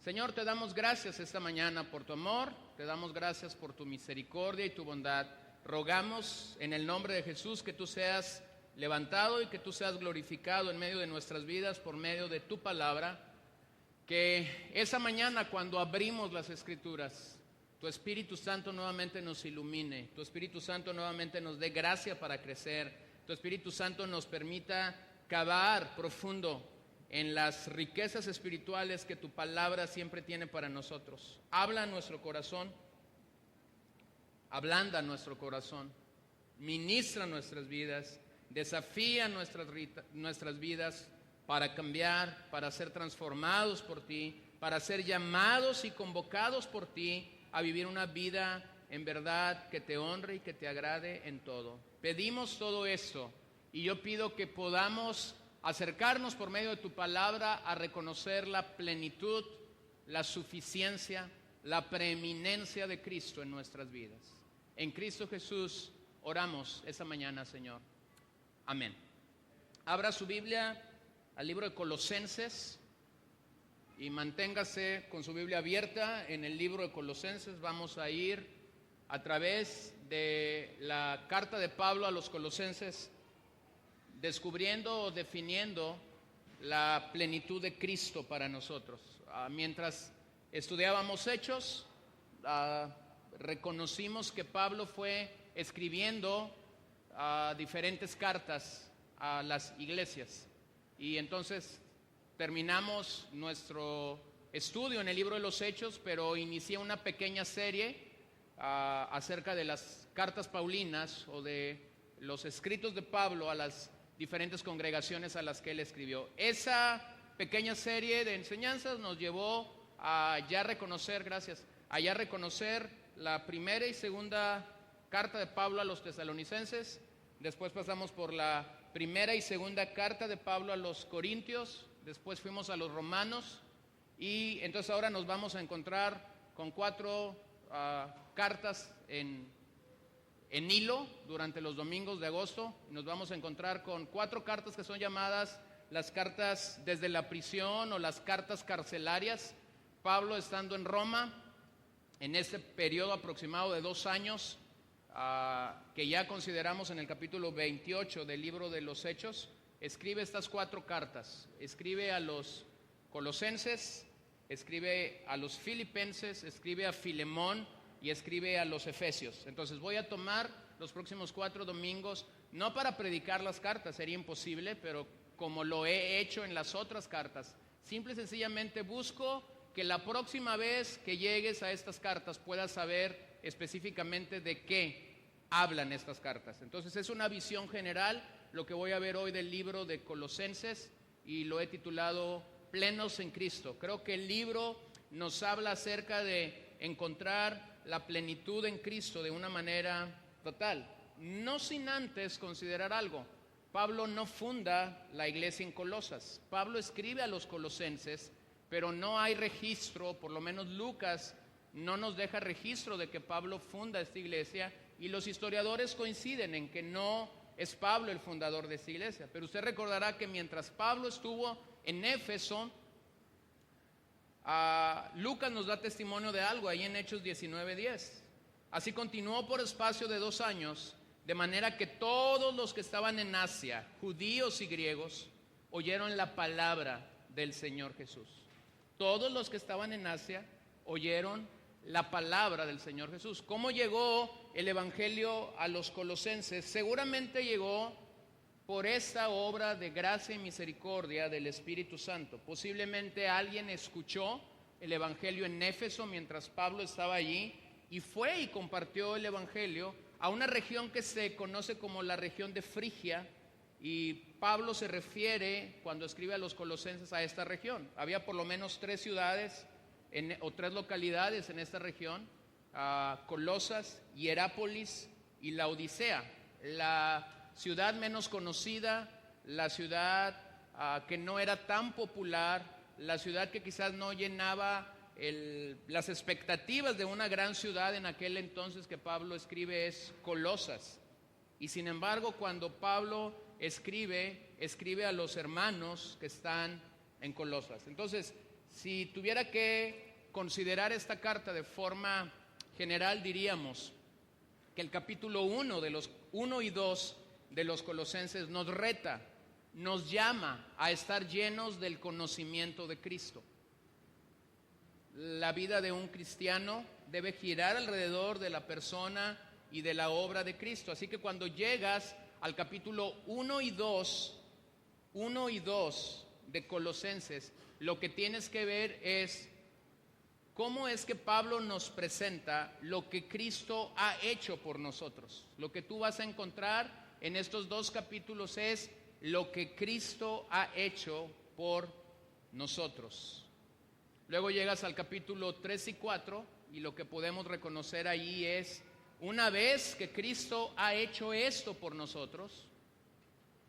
Señor, te damos gracias esta mañana por tu amor, te damos gracias por tu misericordia y tu bondad. Rogamos en el nombre de Jesús que tú seas levantado y que tú seas glorificado en medio de nuestras vidas por medio de tu palabra. Que esa mañana cuando abrimos las Escrituras, tu Espíritu Santo nuevamente nos ilumine, tu Espíritu Santo nuevamente nos dé gracia para crecer, tu Espíritu Santo nos permita cavar profundo en las riquezas espirituales que tu palabra siempre tiene para nosotros. Habla a nuestro corazón, ablanda nuestro corazón, ministra nuestras vidas, desafía nuestras vidas para cambiar, para ser transformados por ti, para ser llamados y convocados por ti a vivir una vida en verdad que te honre y que te agrade en todo. Pedimos todo esto y yo pido que podamos acercarnos por medio de tu palabra a reconocer la plenitud, la suficiencia, la preeminencia de Cristo en nuestras vidas. En Cristo Jesús oramos esta mañana, Señor. Amén. Abra su Biblia al libro de Colosenses y manténgase con su Biblia abierta en el libro de Colosenses. Vamos a ir a través de la carta de Pablo a los Colosenses, descubriendo o definiendo la plenitud de Cristo para nosotros. Mientras estudiábamos Hechos, reconocimos que Pablo fue escribiendo diferentes cartas a las iglesias. Y entonces terminamos nuestro estudio en el libro de los Hechos, pero inicié una pequeña serie acerca de las cartas paulinas o de los escritos de Pablo a las diferentes congregaciones a las que él escribió. Esa pequeña serie de enseñanzas nos llevó a ya reconocer, la primera y segunda carta de Pablo a los tesalonicenses. Después pasamos por la primera y segunda carta de Pablo a los corintios. Después fuimos a los romanos. Y entonces ahora nos vamos a encontrar con 4 cartas en hilo durante los domingos de agosto. Nos vamos a encontrar con 4 cartas que son llamadas las cartas desde la prisión o las cartas carcelarias. Pablo, estando en Roma, en este periodo aproximado de 2 años, que ya consideramos en el capítulo 28 del libro de los Hechos, escribe estas 4 cartas. Escribe a los colosenses, escribe a los filipenses, escribe a Filemón y escribe a los efesios. Entonces voy a tomar los próximos 4 domingos, no para predicar las cartas, sería imposible, pero como lo he hecho en las otras cartas, simple y sencillamente busco que la próxima vez que llegues a estas cartas puedas saber específicamente de qué hablan estas cartas. Entonces es una visión general lo que voy a ver hoy del libro de Colosenses y lo he titulado Plenos en Cristo. Creo que el libro nos habla acerca de encontrar la plenitud en Cristo de una manera total, no sin antes considerar algo. Pablo no funda la iglesia en Colosas. Pablo escribe a los colosenses, pero no hay registro, por lo menos Lucas no nos deja registro de que Pablo funda esta iglesia, y los historiadores coinciden en que no es Pablo el fundador de esta iglesia. Pero usted recordará que mientras Pablo estuvo en Éfeso, Lucas nos da testimonio de algo ahí en Hechos 19:10. Así continuó por espacio de 2 años, de manera que todos los que estaban en Asia, judíos y griegos, oyeron la palabra del Señor Jesús. Todos los que estaban en Asia oyeron la palabra del Señor Jesús. ¿Cómo llegó el evangelio a los colosenses? Seguramente llegó por esta obra de gracia y misericordia del Espíritu Santo. Posiblemente alguien escuchó el evangelio en Éfeso mientras Pablo estaba allí y fue y compartió el evangelio a una región que se conoce como la región de Frigia, y Pablo se refiere cuando escribe a los colosenses a esta región. Había por lo menos 3 ciudades o 3 localidades en esta región: Colosas, Hierápolis y Laodicea. La ciudad menos conocida, la ciudad que no era tan popular, la ciudad que quizás no llenaba las expectativas de una gran ciudad en aquel entonces que Pablo escribe, es Colosas. Y sin embargo, cuando Pablo escribe a los hermanos que están en Colosas. Entonces, Si tuviera que considerar esta carta de forma general, diríamos que el capítulo 1 de los 1 y 2 de los Colosenses nos reta, nos llama a estar llenos del conocimiento de Cristo. La vida de un cristiano debe girar alrededor de la persona y de la obra de Cristo. Así que cuando llegas al capítulo 1 y 2 de Colosenses, lo que tienes que ver es cómo es que Pablo nos presenta lo que Cristo ha hecho por nosotros. Lo que tú vas a encontrar en estos 2 capítulos es lo que Cristo ha hecho por nosotros. Luego llegas al capítulo 3 y 4 y lo que podemos reconocer allí es, una vez que Cristo ha hecho esto por nosotros,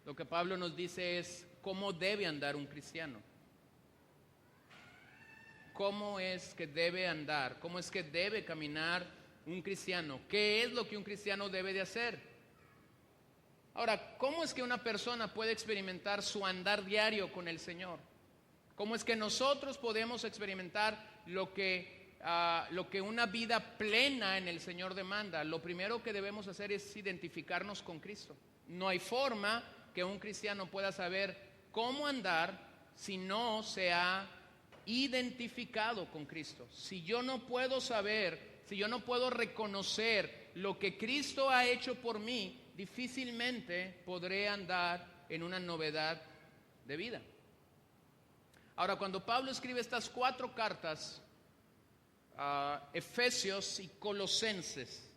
lo que Pablo nos dice es cómo debe andar un cristiano. ¿Cómo es que debe andar? ¿Cómo es que debe caminar un cristiano? ¿Qué es lo que un cristiano debe de hacer? Ahora, ¿cómo es que una persona puede experimentar su andar diario con el Señor? ¿Cómo es que nosotros podemos experimentar lo que una vida plena en el Señor demanda? Lo primero que debemos hacer es identificarnos con Cristo. No hay forma que un cristiano pueda saber cómo andar si no se ha identificado con Cristo. Si yo no puedo saber, si yo no puedo reconocer lo que Cristo ha hecho por mí, difícilmente podré andar en una novedad de vida. Ahora, cuando Pablo escribe estas 4 cartas, Efesios y Colosenses,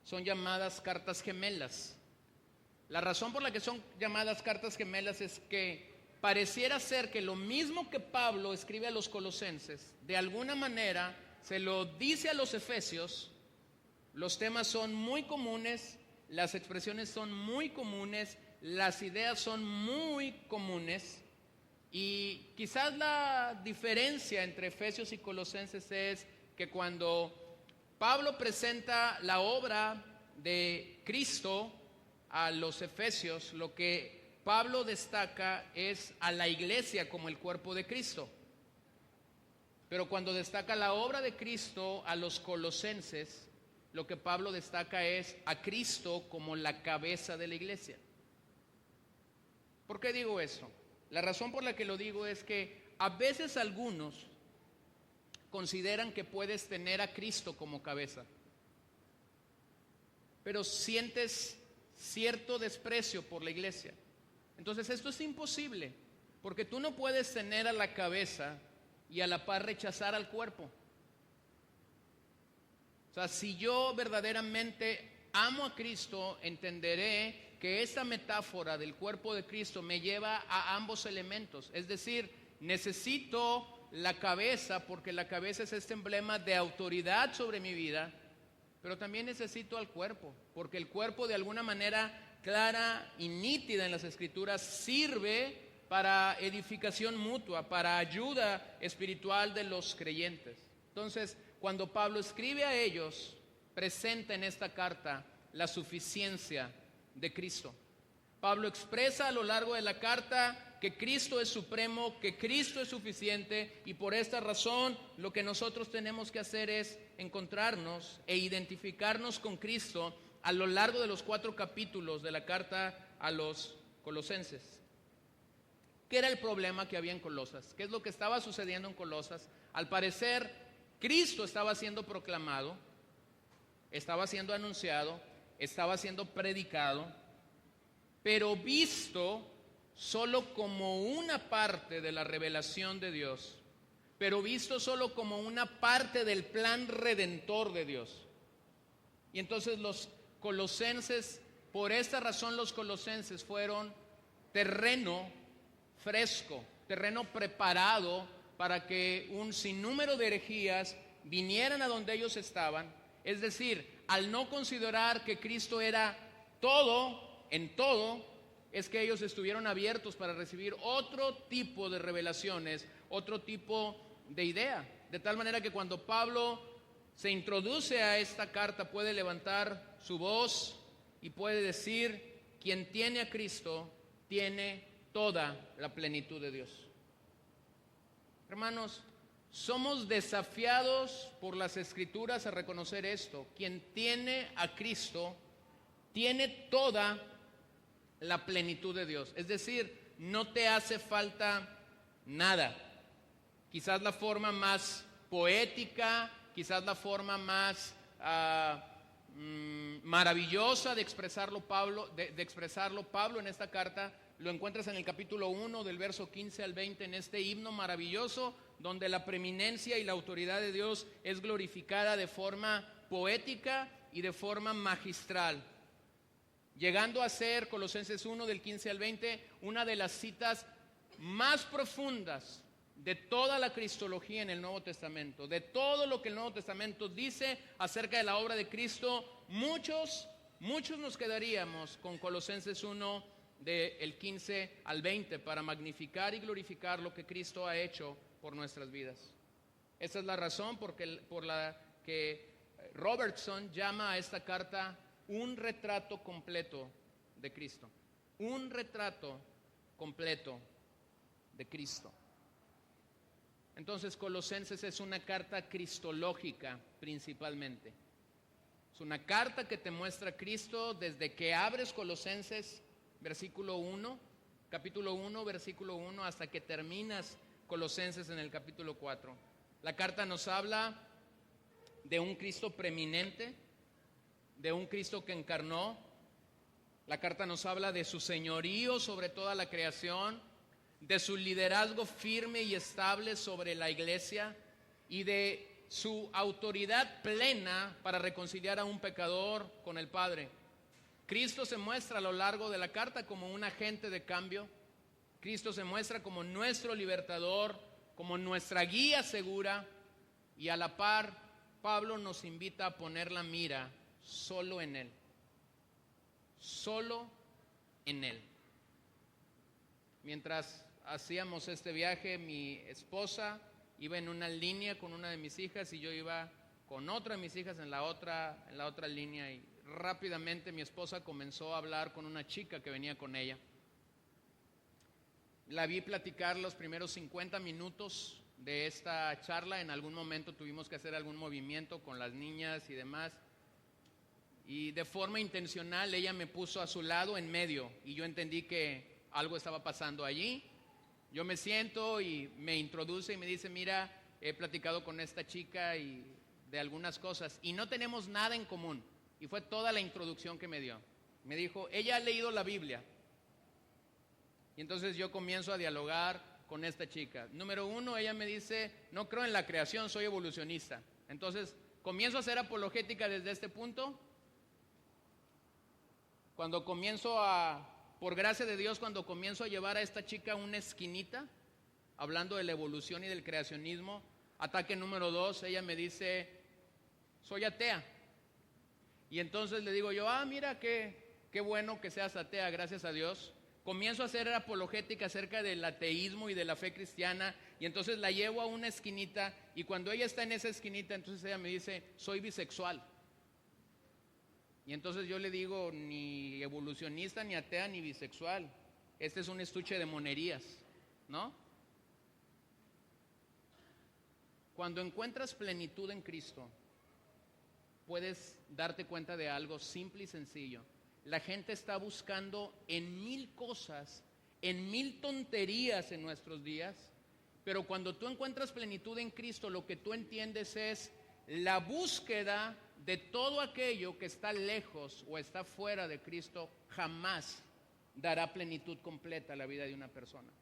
son llamadas cartas gemelas. La razón por la que son llamadas cartas gemelas es que pareciera ser que lo mismo que Pablo escribe a los Colosenses, de alguna manera se lo dice a los Efesios. Los temas son muy comunes, las expresiones son muy comunes, las ideas son muy comunes, y quizás la diferencia entre Efesios y Colosenses es que cuando Pablo presenta la obra de Cristo a los Efesios, lo que Pablo destaca es a la iglesia como el cuerpo de Cristo. Pero cuando destaca la obra de Cristo a los Colosenses, lo que Pablo destaca es a Cristo como la cabeza de la iglesia. ¿Por qué digo esto? La razón por la que lo digo es que a veces algunos consideran que puedes tener a Cristo como cabeza, pero sientes cierto desprecio por la iglesia. Entonces esto es imposible, porque tú no puedes tener a la cabeza y a la par rechazar al cuerpo. O sea, si yo verdaderamente amo a Cristo, entenderé que esta metáfora del cuerpo de Cristo me lleva a ambos elementos. Es decir, necesito la cabeza porque la cabeza es este emblema de autoridad sobre mi vida, pero también necesito al cuerpo, porque el cuerpo de alguna manera clara y nítida en las Escrituras sirve para edificación mutua, para ayuda espiritual de los creyentes. Entonces, cuando Pablo escribe a ellos, presenta en esta carta la suficiencia de Cristo. Pablo expresa a lo largo de la carta que Cristo es supremo, que Cristo es suficiente, y por esta razón lo que nosotros tenemos que hacer es encontrarnos e identificarnos con Cristo a lo largo de los 4 capítulos de la carta a los Colosenses. ¿Qué era el problema que había en Colosas? ¿Qué es lo que estaba sucediendo en Colosas? Al parecer, Cristo estaba siendo proclamado, estaba siendo anunciado, estaba siendo predicado, pero visto solo como una parte de la revelación de Dios, pero visto solo como una parte del plan redentor de Dios. Y entonces los colosenses, por esta razón los colosenses fueron terreno fresco, terreno preparado para que un sinnúmero de herejías vinieran a donde ellos estaban. Es decir, al no considerar que Cristo era todo, en todo, es que ellos estuvieron abiertos para recibir otro tipo de revelaciones, otro tipo de idea. De tal manera que cuando Pablo se introduce a esta carta puede levantar su voz y puede decir: quien tiene a Cristo tiene toda la plenitud de Dios. Hermanos, Somos desafiados por las Escrituras a reconocer esto. Quien tiene a Cristo tiene toda la plenitud de Dios. Es decir, no te hace falta nada. Quizás la forma más poética, quizás la forma más maravillosa de expresarlo Pablo en esta carta, lo encuentras en el capítulo 1 del verso 15 al 20, en este himno maravilloso donde la preeminencia y la autoridad de Dios es glorificada de forma poética y de forma magistral, llegando a ser, Colosenses 1 del 15 al 20, una de las citas más profundas de toda la cristología en el Nuevo Testamento. De todo lo que el Nuevo Testamento dice acerca de la obra de Cristo, muchos nos quedaríamos con Colosenses 1 del 15 al 20 para magnificar y glorificar lo que Cristo ha hecho por nuestras vidas. Esa es la razón por la que Robertson llama a esta carta un retrato completo de Cristo. Un retrato completo de Cristo. Entonces, Colosenses es una carta cristológica principalmente. Es una carta que te muestra a Cristo desde que abres Colosenses, versículo 1, capítulo 1, versículo 1, hasta que terminas Colosenses en el capítulo 4. La carta nos habla de un Cristo preeminente, de un Cristo que encarnó. La carta nos habla de su señorío sobre toda la creación, de su liderazgo firme y estable sobre la iglesia y de su autoridad plena para reconciliar a un pecador con el Padre. Cristo se muestra a lo largo de la carta como un agente de cambio. Cristo se muestra como nuestro libertador, como nuestra guía segura, y a la par Pablo nos invita a poner la mira solo en Él. Solo en Él. Mientras hacíamos este viaje, mi esposa iba en una línea con una de mis hijas y yo iba con otra de mis hijas en la otra línea, y rápidamente mi esposa comenzó a hablar con una chica que venía con ella. La vi platicar los primeros 50 minutos de esta charla. En algún momento tuvimos que hacer algún movimiento con las niñas y demás, y de forma intencional ella me puso a su lado en medio, y yo entendí que algo estaba pasando allí. Yo me siento y me introduce y me dice: mira, he platicado con esta chica y de algunas cosas y no tenemos nada en común. Y fue toda la introducción que me dio. Me dijo: ella ha leído la Biblia. Y entonces yo comienzo a dialogar con esta chica. Número 1, ella me dice: no creo en la creación, soy evolucionista. Entonces comienzo a hacer apologética desde este punto. Por gracia de Dios, cuando comienzo a llevar a esta chica a una esquinita, hablando de la evolución y del creacionismo, ataque número 2, ella me dice: soy atea. Y entonces le digo yo: mira, qué bueno que seas atea, gracias a Dios. Comienzo a hacer apologética acerca del ateísmo y de la fe cristiana, y entonces la llevo a una esquinita, y cuando ella está en esa esquinita, entonces ella me dice: soy bisexual. Y entonces yo le digo: ni evolucionista, ni atea, ni bisexual. Este es un estuche de monerías, ¿no? Cuando encuentras plenitud en Cristo, puedes darte cuenta de algo simple y sencillo. La gente está buscando en 1000 cosas, en 1000 tonterías en nuestros días, pero cuando tú encuentras plenitud en Cristo, lo que tú entiendes es la búsqueda de todo aquello que está lejos o está fuera de Cristo. Jamás dará plenitud completa a la vida de una persona.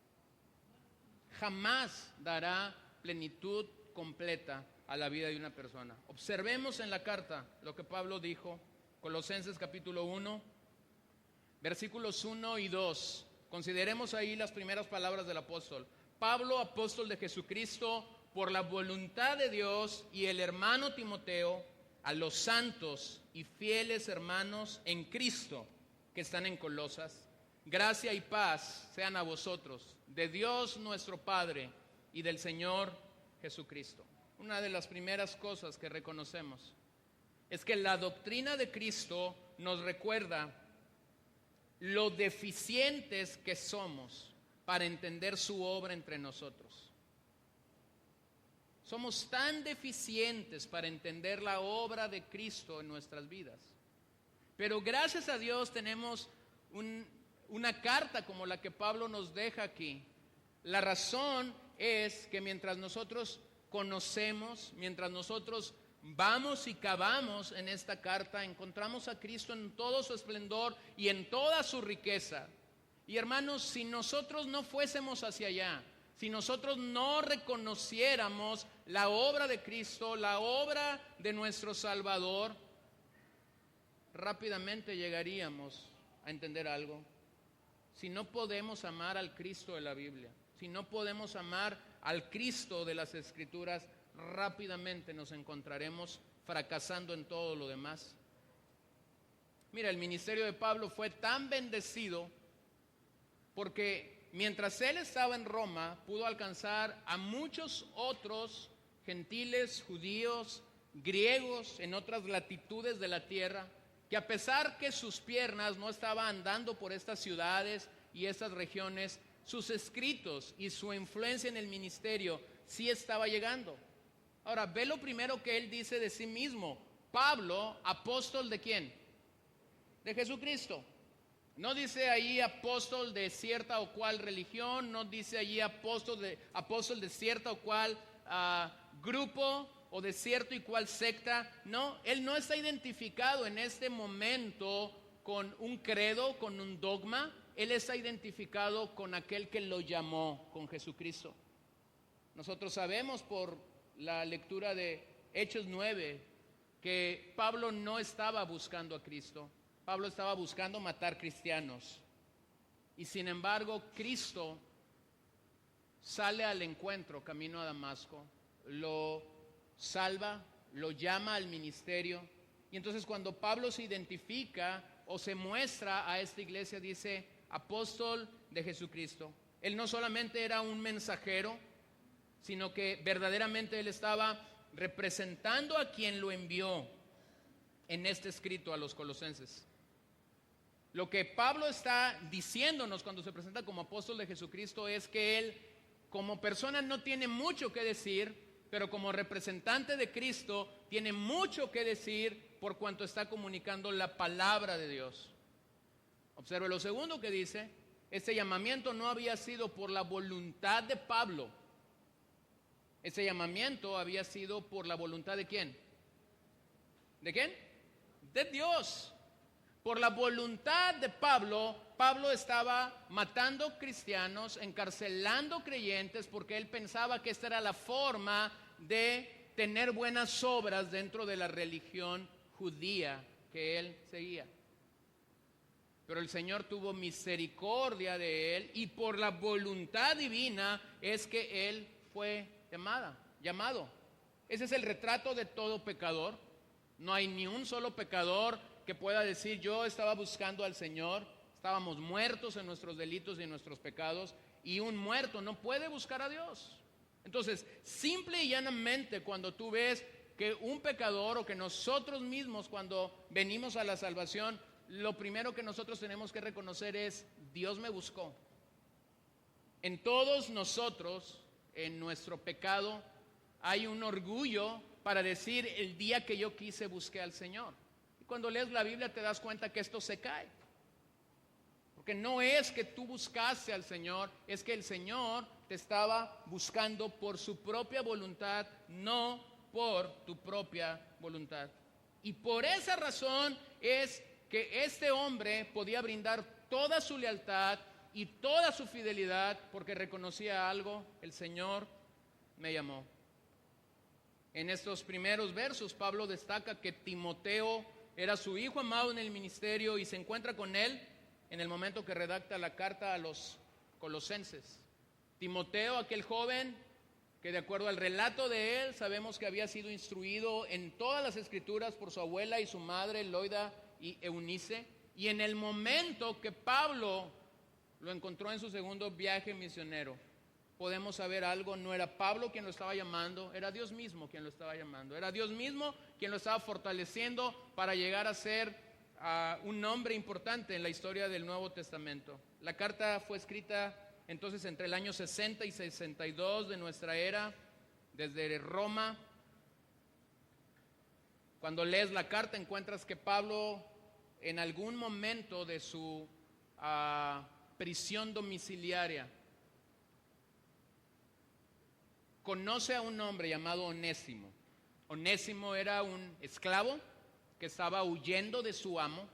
Jamás dará plenitud completa a la vida de una persona. Observemos en la carta lo que Pablo dijo, Colosenses capítulo 1, versículos 1 y 2. Consideremos ahí las primeras palabras del apóstol. Pablo, apóstol de Jesucristo, por la voluntad de Dios, y el hermano Timoteo, a los santos y fieles hermanos en Cristo que están en Colosas, gracia y paz sean a vosotros, de Dios nuestro Padre y del Señor Jesucristo. Una de las primeras cosas que reconocemos es que la doctrina de Cristo nos recuerda lo deficientes que somos para entender su obra entre nosotros. Somos tan deficientes para entender la obra de Cristo en nuestras vidas. Pero gracias a Dios tenemos una carta como la que Pablo nos deja aquí. La razón es que mientras nosotros conocemos, mientras nosotros vamos y cavamos en esta carta, encontramos a Cristo en todo su esplendor y en toda su riqueza. Y hermanos, si nosotros no fuésemos hacia allá, si nosotros no reconociéramos la obra de Cristo, la obra de nuestro Salvador, rápidamente llegaríamos a entender algo. Si no podemos amar al Cristo de la Biblia, si no podemos amar al Cristo de las Escrituras, rápidamente nos encontraremos fracasando en todo lo demás. Mira, el ministerio de Pablo fue tan bendecido porque mientras él estaba en Roma, pudo alcanzar a muchos otros gentiles, judíos, griegos en otras latitudes de la tierra, que a pesar que sus piernas no estaban andando por estas ciudades y estas regiones, sus escritos y su influencia en el ministerio sí estaba llegando. Ahora, ve lo primero que él dice de sí mismo. Pablo, apóstol ¿de quién? De Jesucristo. No dice ahí apóstol de cierta o cual religión, no dice allí apóstol de cierta o cual grupo o de cierto y cual secta. No, él no está identificado en este momento con un credo, con un dogma. Él está identificado con aquel que lo llamó, con Jesucristo. Nosotros sabemos por la lectura de Hechos 9 que Pablo no estaba buscando a Cristo. Pablo estaba buscando matar cristianos. Y sin embargo, Cristo sale al encuentro camino a Damasco, lo salva, lo llama al ministerio. Y entonces cuando Pablo se identifica o se muestra a esta iglesia, dice apóstol de Jesucristo. Él no solamente era un mensajero, sino que verdaderamente él estaba representando a quien lo envió en este escrito a los colosenses. Lo que Pablo está diciéndonos cuando se presenta como apóstol de Jesucristo es que él como persona no tiene mucho que decir, pero como representante de Cristo tiene mucho que decir por cuanto está comunicando la palabra de Dios. Observe lo segundo que dice: este llamamiento no había sido por la voluntad de Pablo. Ese llamamiento había sido por la voluntad ¿de quién? ¿De quién? De Dios. Por la voluntad de Pablo, Pablo estaba matando cristianos, encarcelando creyentes, porque él pensaba que esta era la forma de tener buenas obras dentro de la religión judía que él seguía. Pero el Señor tuvo misericordia de él y por la voluntad divina es que él fue llamado. Ese es el retrato de todo pecador. No hay ni un solo pecador que pueda decir yo estaba buscando al Señor. Estábamos muertos en nuestros delitos y en nuestros pecados, y un muerto no puede buscar a Dios. Entonces, simple y llanamente, cuando tú ves que un pecador o que nosotros mismos cuando venimos a la salvación, lo primero que nosotros tenemos que reconocer es: Dios me buscó. En todos nosotros, en nuestro pecado, hay un orgullo para decir el día que yo quise busqué al Señor. Y cuando lees la Biblia te das cuenta que esto se cae. Porque no es que tú buscaste al Señor, es que el Señor te estaba buscando por su propia voluntad, no por tu propia voluntad. Y por esa razón es que este hombre podía brindar toda su lealtad y toda su fidelidad porque reconocía algo: el Señor me llamó. En estos primeros versos Pablo destaca que Timoteo era su hijo amado en el ministerio y se encuentra con él en el momento que redacta la carta a los colosenses. Timoteo, aquel joven que de acuerdo al relato de él sabemos que había sido instruido en todas las escrituras por su abuela y su madre Loida y Eunice, y en el momento que Pablo lo encontró en su segundo viaje misionero, podemos saber algo: no era Pablo quien lo estaba llamando, era Dios mismo quien lo estaba llamando, era Dios mismo quien lo estaba fortaleciendo para llegar a ser un hombre importante en la historia del Nuevo Testamento. La carta fue escrita entonces entre el año 60 y 62 de nuestra era. desde Roma. Cuando lees la carta encuentras que Pablo en algún momento de su prisión domiciliaria conoce a un hombre llamado Onésimo. Onésimo era un esclavo que estaba huyendo de su amo,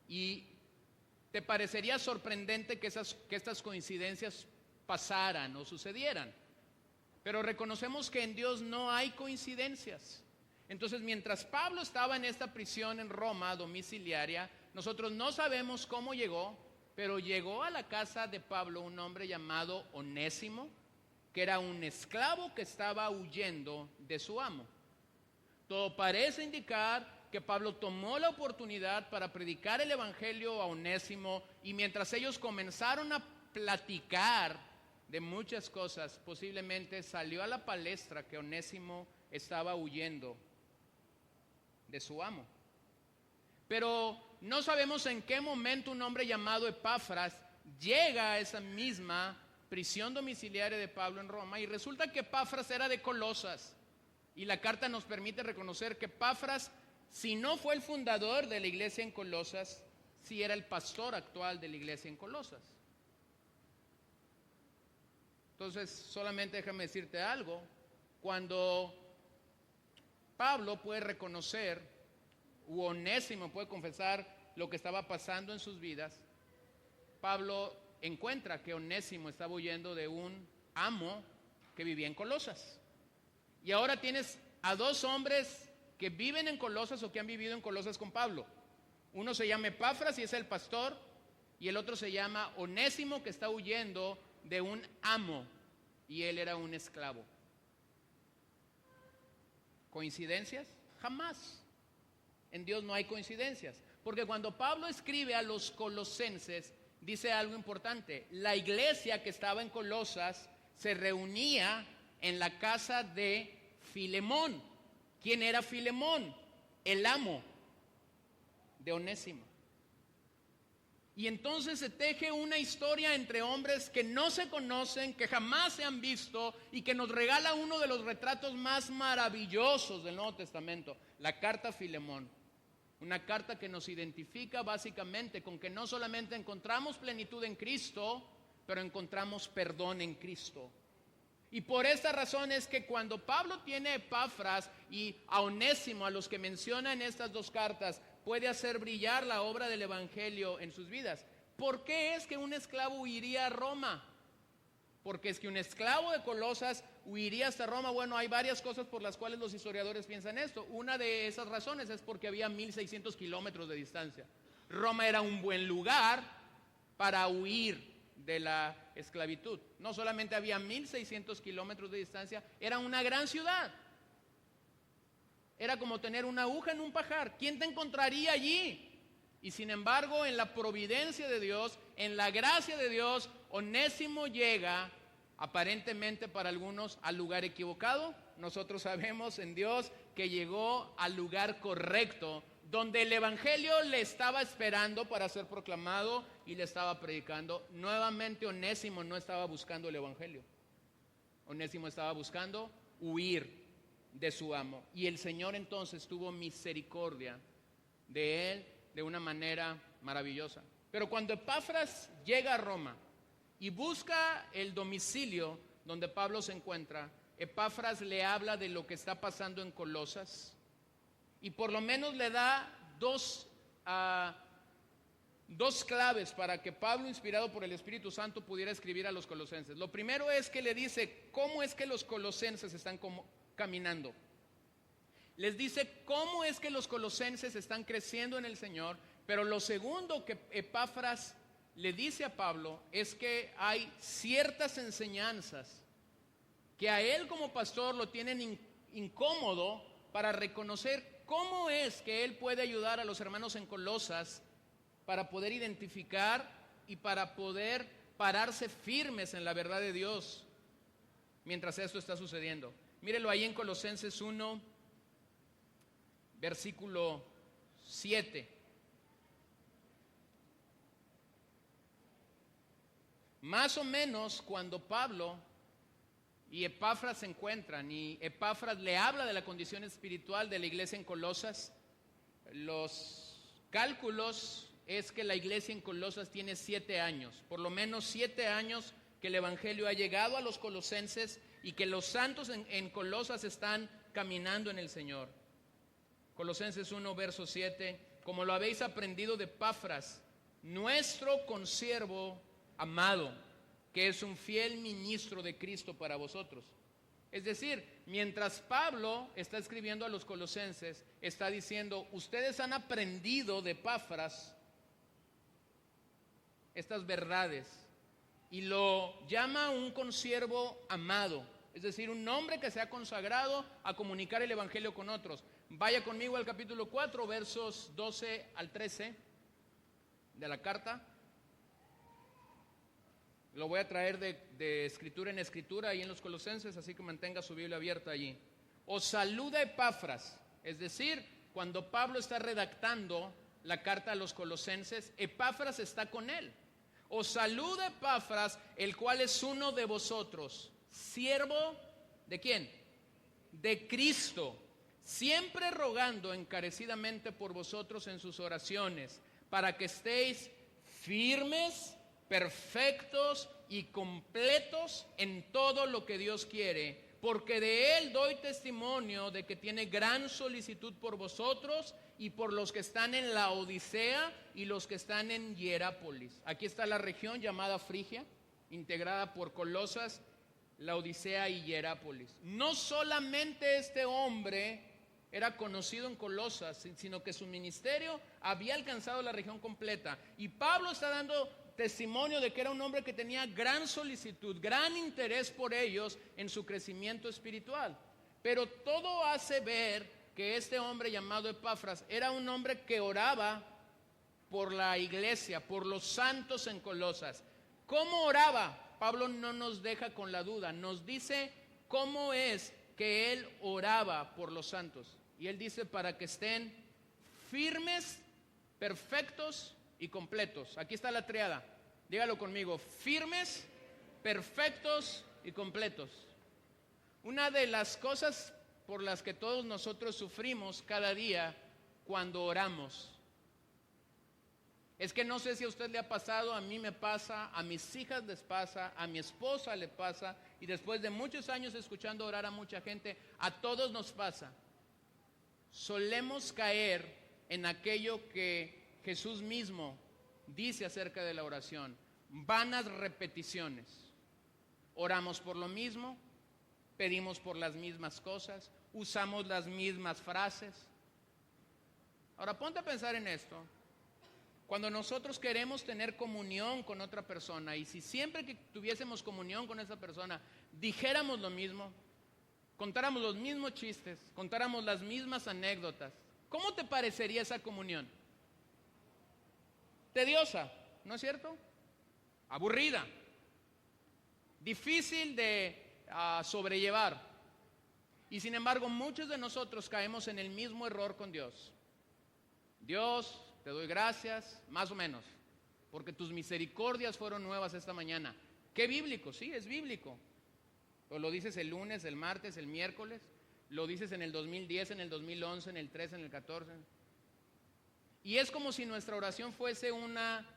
y te parecería sorprendente que estas coincidencias pasaran o sucedieran, pero reconocemos que en Dios no hay coincidencias. Entonces, mientras Pablo estaba en esta prisión en Roma domiciliaria, nosotros no sabemos cómo llegó, pero llegó a la casa de Pablo un hombre llamado Onésimo, que era un esclavo que estaba huyendo de su amo. Todo parece indicar que Pablo tomó la oportunidad para predicar el evangelio a Onésimo, y mientras ellos comenzaron a platicar de muchas cosas, posiblemente salió a la palestra que Onésimo estaba huyendo de su amo. Pero no sabemos en qué momento un hombre llamado Epafras llega a esa misma prisión domiciliaria de Pablo en Roma, y resulta que Epafras era de Colosas, y la carta nos permite reconocer que Epafras, si no fue el fundador de la iglesia en Colosas, sí era el pastor actual de la iglesia en Colosas. Entonces, solamente déjame decirte algo. Cuando Pablo puede reconocer, u Onésimo puede confesar lo que estaba pasando en sus vidas, Pablo encuentra que Onésimo estaba huyendo de un amo que vivía en Colosas. Y ahora tienes a dos hombres que viven en Colosas o que han vivido en Colosas con Pablo. Uno se llama Epafras y es el pastor, y el otro se llama Onésimo, que está huyendo de un amo, y él era un esclavo. ¿Coincidencias? Jamás. En Dios no hay coincidencias, porque cuando Pablo escribe a los colosenses, dice algo importante. La iglesia que estaba en Colosas se reunía en la casa de Filemón. ¿Quién era Filemón? El amo de Onésimo. Y entonces se teje una historia entre hombres que no se conocen, que jamás se han visto, y que nos regala uno de los retratos más maravillosos del Nuevo Testamento, la carta a Filemón. Una carta que nos identifica básicamente con que no solamente encontramos plenitud en Cristo, pero encontramos perdón en Cristo. Y por esta razón es que cuando Pablo tiene a Epafras y a Onésimo, a los que menciona en estas dos cartas, puede hacer brillar la obra del evangelio en sus vidas. ¿Por qué es que un esclavo huiría a Roma? Porque es que un esclavo de Colosas huiría hasta Roma. Bueno, hay varias cosas por las cuales los historiadores piensan esto. Una de esas razones es porque había 1600 kilómetros de distancia. Roma era un buen lugar para huir de la esclavitud. No solamente había 1600 kilómetros de distancia, era una gran ciudad. Era como tener una aguja en un pajar. ¿Quién te encontraría allí? Y sin embargo, en la providencia de Dios, en la gracia de Dios, Onésimo llega, aparentemente para algunos, al lugar equivocado. Nosotros sabemos en Dios que llegó al lugar correcto, donde el evangelio le estaba esperando para ser proclamado y le estaba predicando. Nuevamente Onésimo no estaba buscando el evangelio. Onésimo estaba buscando huir de su amo. Y el Señor entonces tuvo misericordia de él de una manera maravillosa. Pero cuando Epafras llega a Roma y busca el domicilio donde Pablo se encuentra, Epafras le habla de lo que está pasando en Colosas, y por lo menos le da dos claves para que Pablo, inspirado por el Espíritu Santo, pudiera escribir a los colosenses. Lo primero es que le dice cómo es que los colosenses están caminando. Les dice cómo es que los colosenses están creciendo en el Señor. Pero lo segundo que Epafras le dice a Pablo es que hay ciertas enseñanzas que a él como pastor lo tienen incómodo para reconocer cómo es que él puede ayudar a los hermanos en Colosas para poder identificar y para poder pararse firmes en la verdad de Dios mientras esto está sucediendo. Mírelo ahí en Colosenses 1, versículo 7. Más o menos cuando Pablo y Epafras se encuentran, y Epafras le habla de la condición espiritual de la iglesia en Colosas. Los cálculos es que la iglesia en Colosas tiene 7 años, por lo menos 7 años que el evangelio ha llegado a los colosenses y que los santos en Colosas están caminando en el Señor. Colosenses 1, verso 7, como lo habéis aprendido de Epafras, nuestro consiervo amado, que es un fiel ministro de Cristo para vosotros. Es decir, mientras Pablo está escribiendo a los colosenses, está diciendo, ustedes han aprendido de Epafras estas verdades, y lo llama un consiervo amado, es decir, un hombre que se ha consagrado a comunicar el evangelio con otros. Vaya conmigo al capítulo 4, versos 12 al 13 de la carta. Lo voy a traer de escritura en escritura ahí en los Colosenses, así que mantenga su Biblia abierta allí. Os saluda Epafras, es decir, cuando Pablo está redactando la carta a los Colosenses, Epafras está con él. Os saluda Epafras, el cual es uno de vosotros, siervo ¿de quién? De Cristo, siempre rogando encarecidamente por vosotros en sus oraciones, para que estéis firmes, perfectos y completos en todo lo que Dios quiere, porque de Él doy testimonio de que tiene gran solicitud por vosotros y por los que están en la Odisea y los que están en Hierápolis. Aquí está la región llamada Frigia, integrada por Colosas, la Odisea y Hierápolis. No solamente este hombre era conocido en Colosas, sino que su ministerio había alcanzado la región completa. Y Pablo está dando testimonio de que era un hombre que tenía gran solicitud, gran interés por ellos en su crecimiento espiritual. Pero todo hace ver que este hombre llamado Epafras era un hombre que oraba por la iglesia, por los santos en Colosas. ¿Cómo oraba? Pablo no nos deja con la duda, nos dice cómo es que él oraba por los santos. Y él dice para que estén firmes, perfectos y completos. Aquí está la triada, dígalo conmigo, firmes, perfectos y completos. Una de las cosas por las que todos nosotros sufrimos cada día cuando oramos es que no sé si a usted le ha pasado, a mí me pasa, a mis hijas les pasa, a mi esposa le pasa, y después de muchos años escuchando orar a mucha gente, a todos nos pasa. Solemos caer en aquello que Jesús mismo dice acerca de la oración, vanas repeticiones. Oramos por lo mismo, pedimos por las mismas cosas, usamos las mismas frases. Ahora ponte a pensar en esto. Cuando nosotros queremos tener comunión con otra persona, y si siempre que tuviésemos comunión con esa persona dijéramos lo mismo, contáramos los mismos chistes, contáramos las mismas anécdotas, ¿cómo te parecería esa comunión? Tediosa, ¿no es cierto? Aburrida, difícil de sobrellevar. Y sin embargo, muchos de nosotros caemos en el mismo error con Dios. Dios, te doy gracias, más o menos, porque tus misericordias fueron nuevas esta mañana. ¿Qué bíblico? Sí, es bíblico. O lo dices el lunes, el martes, el miércoles, lo dices en el 2010, en el 2011, en el 13, en el 14. Y es como si nuestra oración fuese una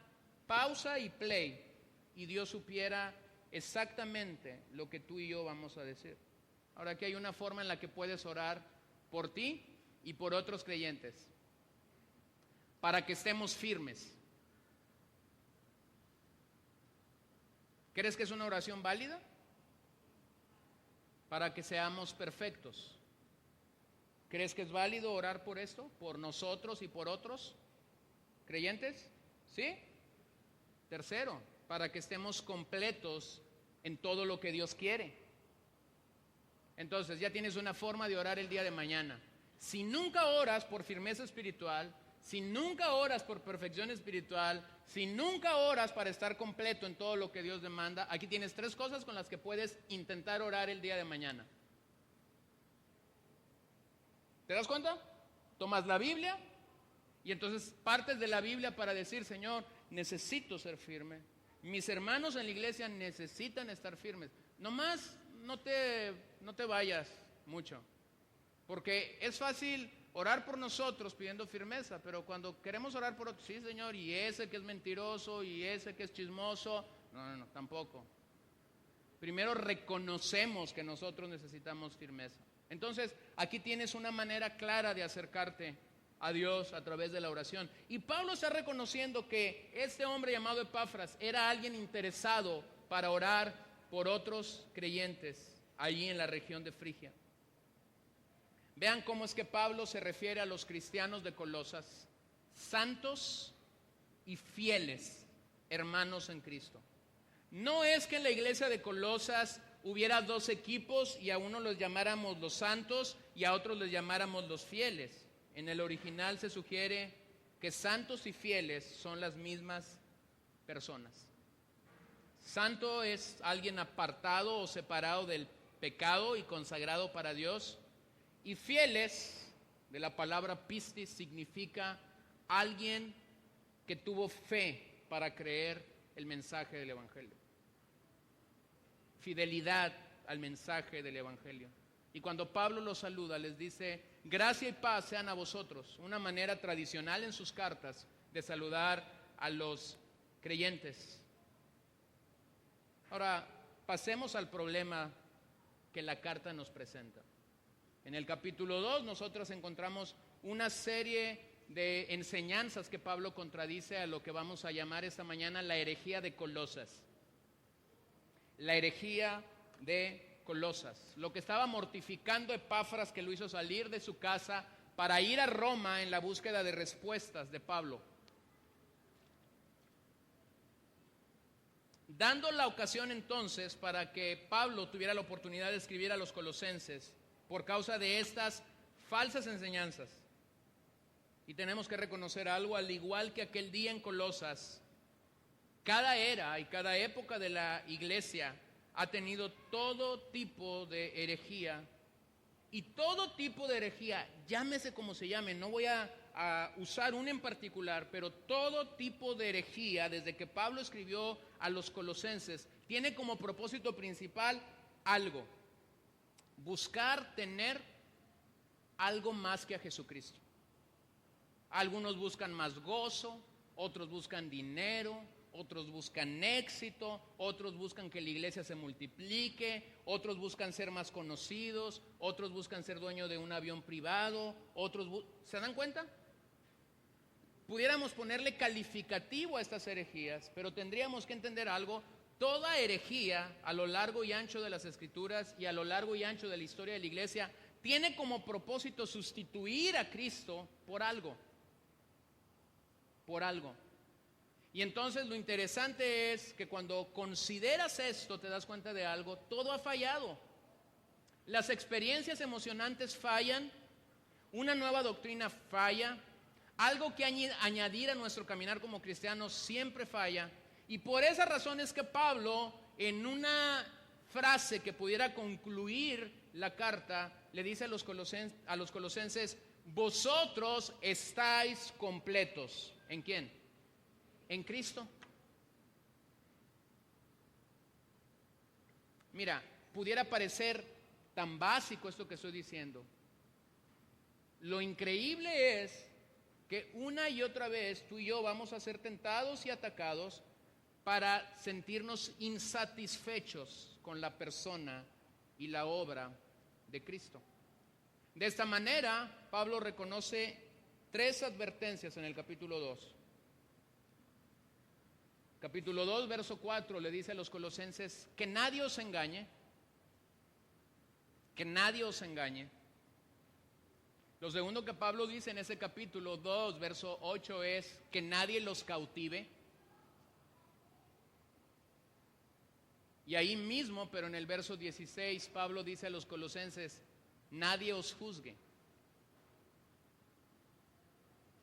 pausa y play, y Dios supiera exactamente lo que tú y yo vamos a decir. Ahora, aquí hay una forma en la que puedes orar por ti y por otros creyentes, para que estemos firmes. ¿Crees que es una oración válida? Para que seamos perfectos. ¿Crees que es válido orar por esto? ¿Por nosotros y por otros creyentes? ¿Sí? Tercero, para que estemos completos en todo lo que Dios quiere. Entonces, ya tienes una forma de orar el día de mañana. Si nunca oras por firmeza espiritual, si nunca oras por perfección espiritual, si nunca oras para estar completo en todo lo que Dios demanda, aquí tienes 3 cosas con las que puedes intentar orar el día de mañana. ¿Te das cuenta? Tomas la Biblia y entonces partes de la Biblia para decir, Señor, necesito ser firme. Mis hermanos en la iglesia necesitan estar firmes. No más no te vayas mucho, porque es fácil orar por nosotros pidiendo firmeza, pero cuando queremos orar por otros, sí, Señor, y ese que es mentiroso, y ese que es chismoso, no, tampoco. Primero reconocemos que nosotros necesitamos firmeza. Entonces, aquí tienes una manera clara de acercarte a Dios a través de la oración. Y Pablo está reconociendo que este hombre llamado Epafras era alguien interesado para orar por otros creyentes allí en la región de Frigia. Vean cómo es que Pablo se refiere a los cristianos de Colosas: santos y fieles hermanos en Cristo. No es que en la iglesia de Colosas hubiera dos equipos y a uno los llamáramos los santos y a otros les llamáramos los fieles. En el original se sugiere que santos y fieles son las mismas personas. Santo es alguien apartado o separado del pecado y consagrado para Dios. Y fieles, de la palabra pistis, significa alguien que tuvo fe para creer el mensaje del Evangelio. Fidelidad al mensaje del Evangelio. Y cuando Pablo los saluda, les dice: gracia y paz sean a vosotros. Una manera tradicional en sus cartas de saludar a los creyentes. Ahora, pasemos al problema que la carta nos presenta. En el capítulo 2 nosotros encontramos una serie de enseñanzas que Pablo contradice a lo que vamos a llamar esta mañana la herejía de Colosas. La herejía de Colosas. Lo que estaba mortificando a Epafras, que lo hizo salir de su casa para ir a Roma en la búsqueda de respuestas de Pablo. Dando la ocasión entonces para que Pablo tuviera la oportunidad de escribir a los colosenses por causa de estas falsas enseñanzas. Y tenemos que reconocer algo: al igual que aquel día en Colosas, cada era y cada época de la iglesia ha tenido todo tipo de herejía. Y todo tipo de herejía, llámese como se llame, no voy a usar una en particular, pero todo tipo de herejía, desde que Pablo escribió a los colosenses, tiene como propósito principal algo: buscar tener algo más que a Jesucristo. Algunos buscan más gozo, otros buscan dinero, otros buscan éxito, otros buscan que la iglesia se multiplique, otros buscan ser más conocidos, otros buscan ser dueño de un avión privado, ¿se dan cuenta? Pudiéramos ponerle calificativo a estas herejías, pero tendríamos que entender algo: toda herejía a lo largo y ancho de las Escrituras y a lo largo y ancho de la historia de la iglesia tiene como propósito sustituir a Cristo por algo. Por algo. Y entonces lo interesante es que cuando consideras esto te das cuenta de algo: todo ha fallado. Las experiencias emocionantes fallan, una nueva doctrina falla, algo que añadir a nuestro caminar como cristianos siempre falla. Y por esa razón es que Pablo, en una frase que pudiera concluir la carta, le dice a los colosenses: vosotros estáis completos. ¿En quién? En Cristo. Mira, pudiera parecer tan básico esto que estoy diciendo. Lo increíble es que una y otra vez tú y yo vamos a ser tentados y atacados para sentirnos insatisfechos con la persona y la obra de Cristo. De esta manera, Pablo reconoce 3 advertencias en el capítulo 2. Capítulo 2, verso 4, le dice a los colosenses: que nadie os engañe, que nadie os engañe. Lo segundo que Pablo dice en ese capítulo 2, verso 8 es: que nadie los cautive. Y ahí mismo, pero en el verso 16, Pablo dice a los colosenses: nadie os juzgue.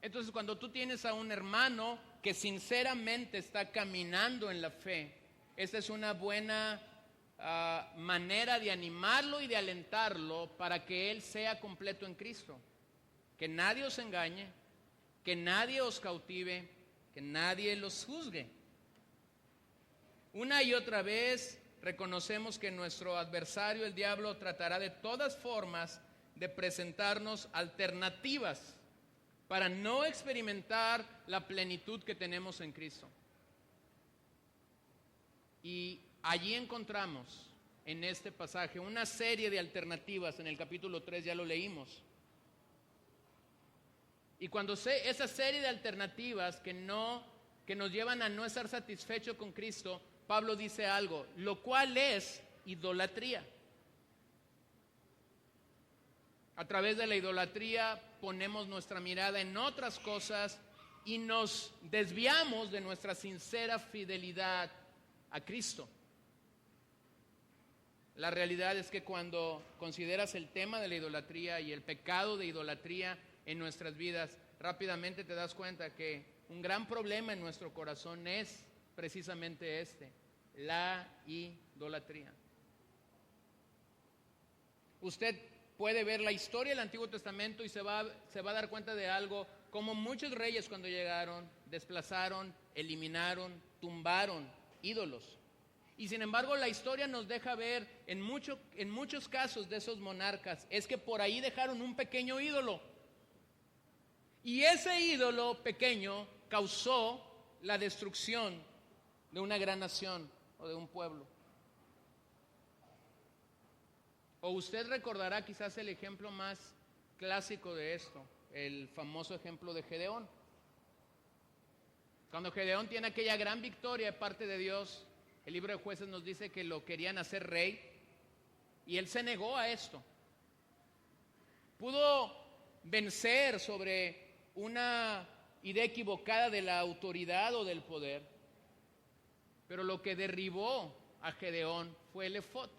Entonces, cuando tú tienes a un hermano que sinceramente está caminando en la fe, esta es una buena manera de animarlo y de alentarlo para que él sea completo en Cristo. Que nadie os engañe, que nadie os cautive, que nadie los juzgue. Una y otra vez reconocemos que nuestro adversario, el diablo, tratará de todas formas de presentarnos alternativas para no experimentar la plenitud que tenemos en Cristo. Y allí encontramos en este pasaje una serie de alternativas. En el capítulo 3 ya lo leímos. Y cuando esa serie de alternativas que nos llevan a no estar satisfechos con Cristo, Pablo dice algo, lo cual es idolatría. A través de la idolatría ponemos nuestra mirada en otras cosas y nos desviamos de nuestra sincera fidelidad a Cristo. La realidad es que cuando consideras el tema de la idolatría y el pecado de idolatría en nuestras vidas, rápidamente te das cuenta que un gran problema en nuestro corazón es precisamente la idolatría. Usted puede ver la historia del Antiguo Testamento y se va a dar cuenta de algo, como muchos reyes cuando llegaron, desplazaron, eliminaron, tumbaron ídolos. Y sin embargo la historia nos deja ver en muchos casos de esos monarcas, es que por ahí dejaron un pequeño ídolo. Y ese ídolo pequeño causó la destrucción de una gran nación o de un pueblo. O usted recordará quizás el ejemplo más clásico de esto, el famoso ejemplo de Gedeón. Cuando Gedeón tiene aquella gran victoria de parte de Dios, el libro de Jueces nos dice que lo querían hacer rey y él se negó a esto. Pudo vencer sobre una idea equivocada de la autoridad o del poder, pero lo que derribó a Gedeón fue el efod.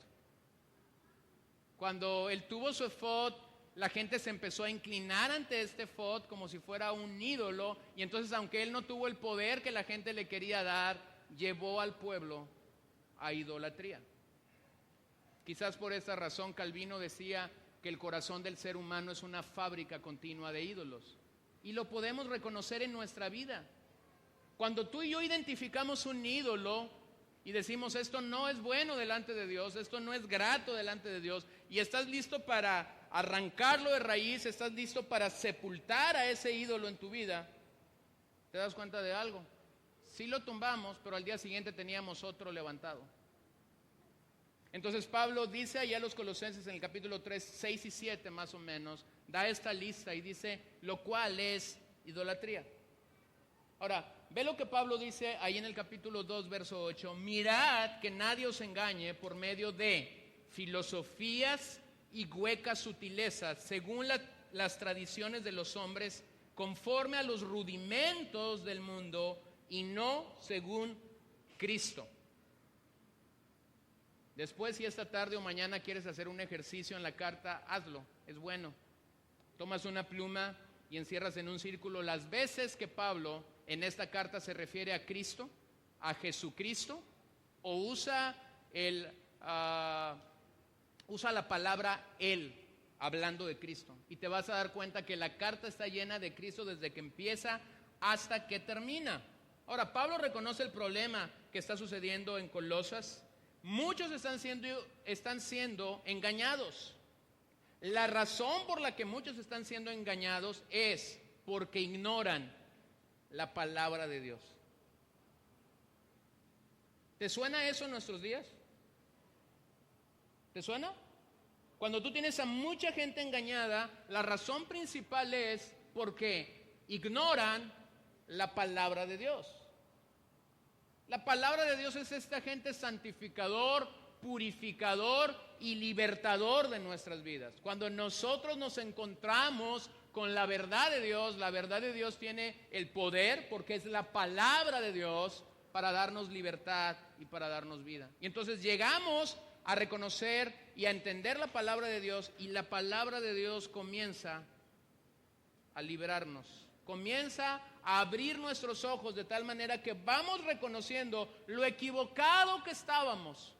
Cuando él tuvo su efod, la gente se empezó a inclinar ante este efod como si fuera un ídolo, y entonces aunque él no tuvo el poder que la gente le quería dar, llevó al pueblo a idolatría. Quizás por esa razón Calvino decía que el corazón del ser humano es una fábrica continua de ídolos, y lo podemos reconocer en nuestra vida. Cuando tú y yo identificamos un ídolo y decimos esto no es bueno delante de Dios, esto no es grato delante de Dios, y estás listo para arrancarlo de raíz, estás listo para sepultar a ese ídolo en tu vida, ¿te das cuenta de algo? Sí lo tumbamos, pero al día siguiente teníamos otro levantado. Entonces Pablo dice allá a los Colosenses en el capítulo 3, 6 y 7 más o menos, da esta lista y dice, lo cual es idolatría. Ahora, ve lo que Pablo dice ahí en el capítulo 2, verso 8. Mirad que nadie os engañe por medio de filosofías y huecas sutilezas, según las tradiciones de los hombres, conforme a los rudimentos del mundo y no según Cristo. Después, si esta tarde o mañana quieres hacer un ejercicio en la carta, hazlo, es bueno. Tomas una pluma y encierras en un círculo las veces que Pablo en esta carta se refiere a Cristo, a Jesucristo, o usa la palabra Él, hablando de Cristo. Y te vas a dar cuenta que la carta está llena de Cristo desde que empieza hasta que termina. Ahora, Pablo reconoce el problema que está sucediendo en Colosas. Muchos están siendo engañados. La razón por la que muchos están siendo engañados es porque ignoran la palabra de Dios. ¿Te suena eso en nuestros días? ¿Te suena? Cuando tú tienes a mucha gente engañada, la razón principal es porque ignoran la palabra de Dios. La palabra de Dios es este agente santificador, purificador y libertador de nuestras vidas. Cuando nosotros nos encontramos con la verdad de Dios tiene el poder, porque es la palabra de Dios, para darnos libertad y para darnos vida. Y entonces llegamos a reconocer y a entender la palabra de Dios, y la palabra de Dios comienza a liberarnos, comienza a abrir nuestros ojos de tal manera que vamos reconociendo lo equivocado que estábamos,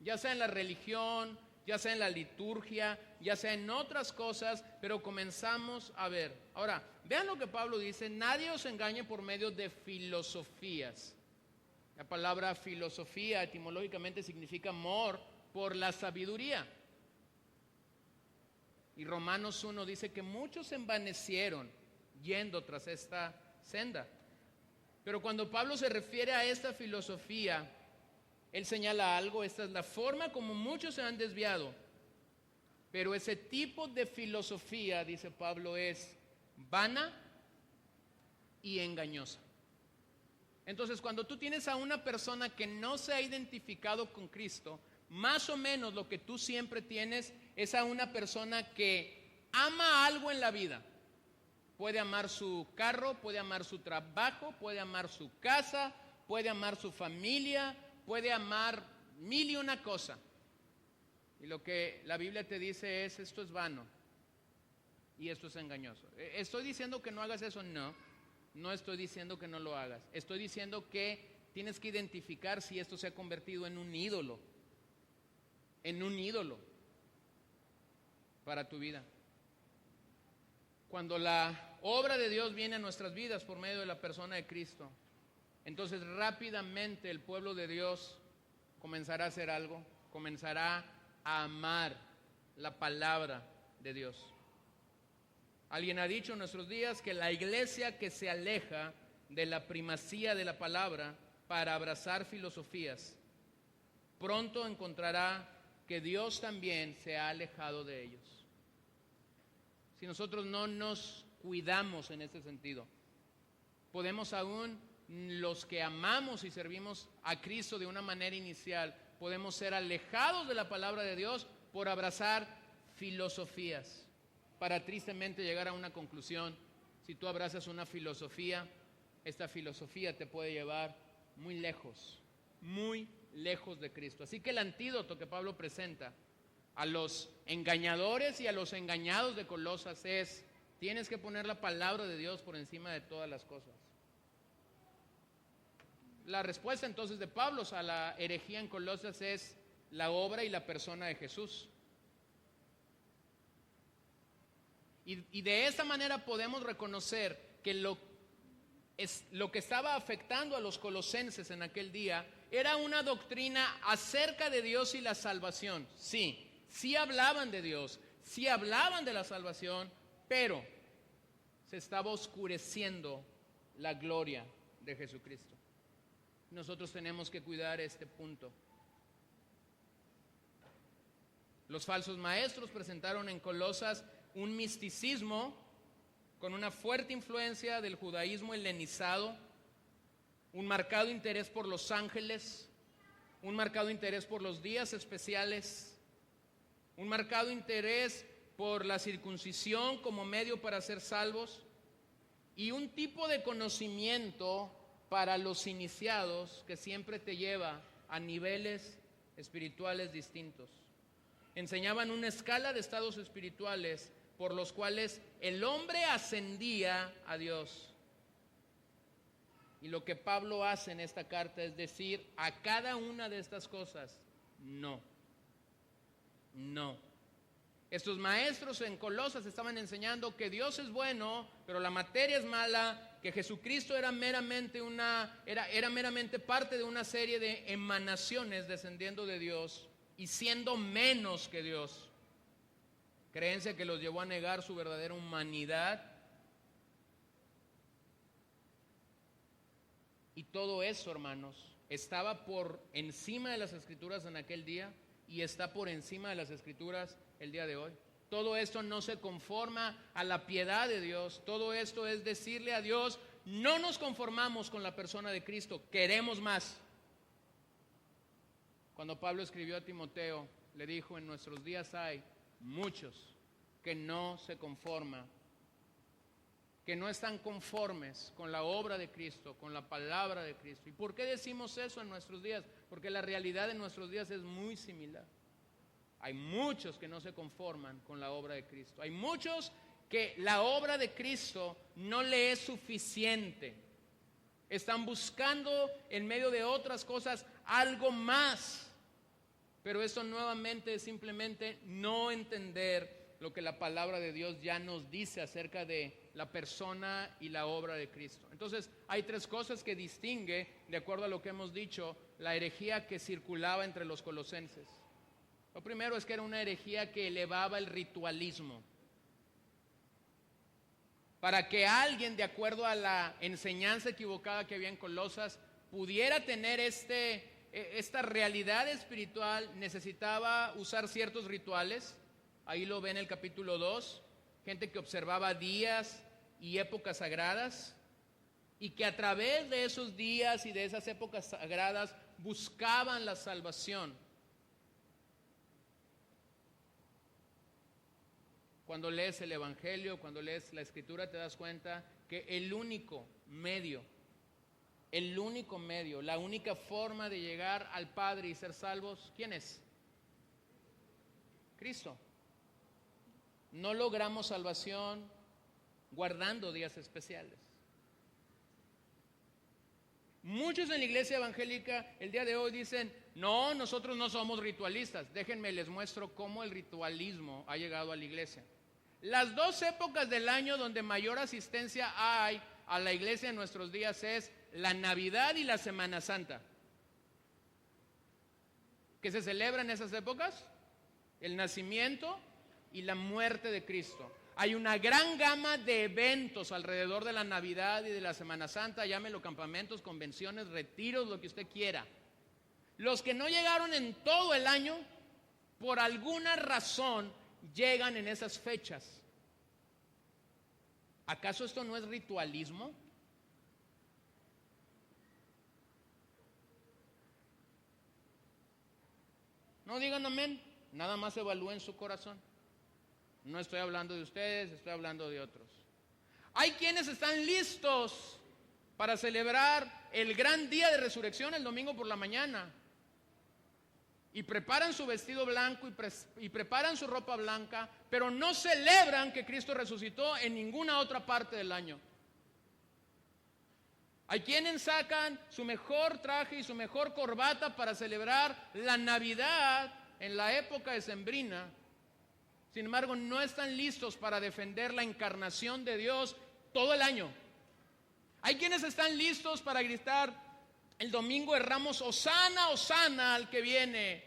ya sea en la religión, ya sea en la liturgia, ya sea en otras cosas, pero comenzamos a ver. Ahora, vean lo que Pablo dice: nadie os engañe por medio de filosofías. La palabra filosofía etimológicamente significa amor por la sabiduría. Y Romanos 1 dice que muchos se envanecieron yendo tras esta senda. Pero cuando Pablo se refiere a esta filosofía, él señala algo: esta es la forma como muchos se han desviado. Pero ese tipo de filosofía, dice Pablo, es vana y engañosa. Entonces, cuando tú tienes a una persona que no se ha identificado con Cristo, más o menos lo que tú siempre tienes es a una persona que ama algo en la vida. Puede amar su carro, puede amar su trabajo, puede amar su casa, puede amar su familia, puede amar mil y una cosa. Y lo que la Biblia te dice es: esto es vano y esto es engañoso. ¿Estoy diciendo que no hagas eso? No estoy diciendo que no lo hagas. Estoy diciendo que tienes que identificar si esto se ha convertido en un ídolo para tu vida. Cuando la obra de Dios viene a nuestras vidas por medio de la persona de Cristo, entonces rápidamente el pueblo de Dios comenzará a hacer algo, comenzará a amar la palabra de Dios. Alguien ha dicho en nuestros días que la iglesia que se aleja de la primacía de la palabra para abrazar filosofías, pronto encontrará que Dios también se ha alejado de ellos. Si nosotros no nos cuidamos en este sentido, podemos aún, los que amamos y servimos a Cristo de una manera inicial, podemos ser alejados de la palabra de Dios por abrazar filosofías, para tristemente llegar a una conclusión. Si tú abrazas una filosofía, esta filosofía te puede llevar muy lejos de Cristo. Así que el antídoto que Pablo presenta a los engañadores y a los engañados de Colosas es: tienes que poner la palabra de Dios por encima de todas las cosas. La respuesta entonces de Pablo a la herejía en Colosas es la obra y la persona de Jesús. Y de esa manera podemos reconocer que lo que estaba afectando a los colosenses en aquel día era una doctrina acerca de Dios y la salvación. Sí hablaban de Dios, sí hablaban de la salvación, pero se estaba oscureciendo la gloria de Jesucristo. Nosotros tenemos que cuidar este punto. Los falsos maestros presentaron en Colosas un misticismo con una fuerte influencia del judaísmo helenizado, un marcado interés por los ángeles, un marcado interés por los días especiales, un marcado interés por la circuncisión como medio para ser salvos, y un tipo de conocimiento para los iniciados que siempre te lleva a niveles espirituales distintos. Enseñaban una escala de estados espirituales por los cuales el hombre ascendía a Dios. Y lo que Pablo hace en esta carta es decir a cada una de estas cosas: no. Estos maestros en Colosas estaban enseñando que Dios es bueno, pero la materia es mala, que Jesucristo era meramente parte de una serie de emanaciones descendiendo de Dios y siendo menos que Dios. Creencia que los llevó a negar su verdadera humanidad. Y todo eso, hermanos, estaba por encima de las Escrituras en aquel día y está por encima de las Escrituras el día de hoy. Todo esto no se conforma a la piedad de Dios. Todo esto es decirle a Dios: no nos conformamos con la persona de Cristo, queremos más. Cuando Pablo escribió a Timoteo, le dijo: en nuestros días hay muchos que no se conforman, que no están conformes con la obra de Cristo, con la palabra de Cristo. ¿Y por qué decimos eso en nuestros días? Porque la realidad en nuestros días es muy similar. Hay muchos que no se conforman con la obra de Cristo. Hay muchos que la obra de Cristo no le es suficiente. Están buscando en medio de otras cosas algo más. Pero eso nuevamente es simplemente no entender lo que la palabra de Dios ya nos dice acerca de la persona y la obra de Cristo. Entonces, hay tres cosas que distingue, de acuerdo a lo que hemos dicho, la herejía que circulaba entre los colosenses. Lo primero es que era una herejía que elevaba el ritualismo. Para que alguien, de acuerdo a la enseñanza equivocada que había en Colosas, pudiera tener esta realidad espiritual, necesitaba usar ciertos rituales. Ahí lo ve en el capítulo 2, gente que observaba días y épocas sagradas, y que a través de esos días y de esas épocas sagradas buscaban la salvación. Cuando lees el Evangelio, cuando lees la Escritura, te das cuenta que el único medio, la única forma de llegar al Padre y ser salvos, ¿quién es? Cristo. No logramos salvación guardando días especiales. Muchos en la iglesia evangélica el día de hoy dicen, no, nosotros no somos ritualistas. Déjenme les muestro cómo el ritualismo ha llegado a la iglesia. Las dos épocas del año donde mayor asistencia hay a la iglesia en nuestros días es la Navidad y la Semana Santa. ¿Qué se celebra en esas épocas? El nacimiento y la muerte de Cristo. Hay una gran gama de eventos alrededor de la Navidad y de la Semana Santa, llámelo campamentos, convenciones, retiros, lo que usted quiera. Los que no llegaron en todo el año, por alguna razón, llegan en esas fechas. ¿Acaso esto no es ritualismo? No digan amén, nada más evalúen su corazón. No estoy hablando de ustedes, estoy hablando de otros. Hay quienes están listos para celebrar el gran día de resurrección el domingo por la mañana. Y preparan su vestido blanco y preparan su ropa blanca, pero no celebran que Cristo resucitó en ninguna otra parte del año. Hay quienes sacan su mejor traje y su mejor corbata para celebrar la Navidad en la época decembrina. Sin embargo, no están listos para defender la encarnación de Dios todo el año. Hay quienes están listos para gritar el domingo de Ramos, Hosana, Hosana al que viene,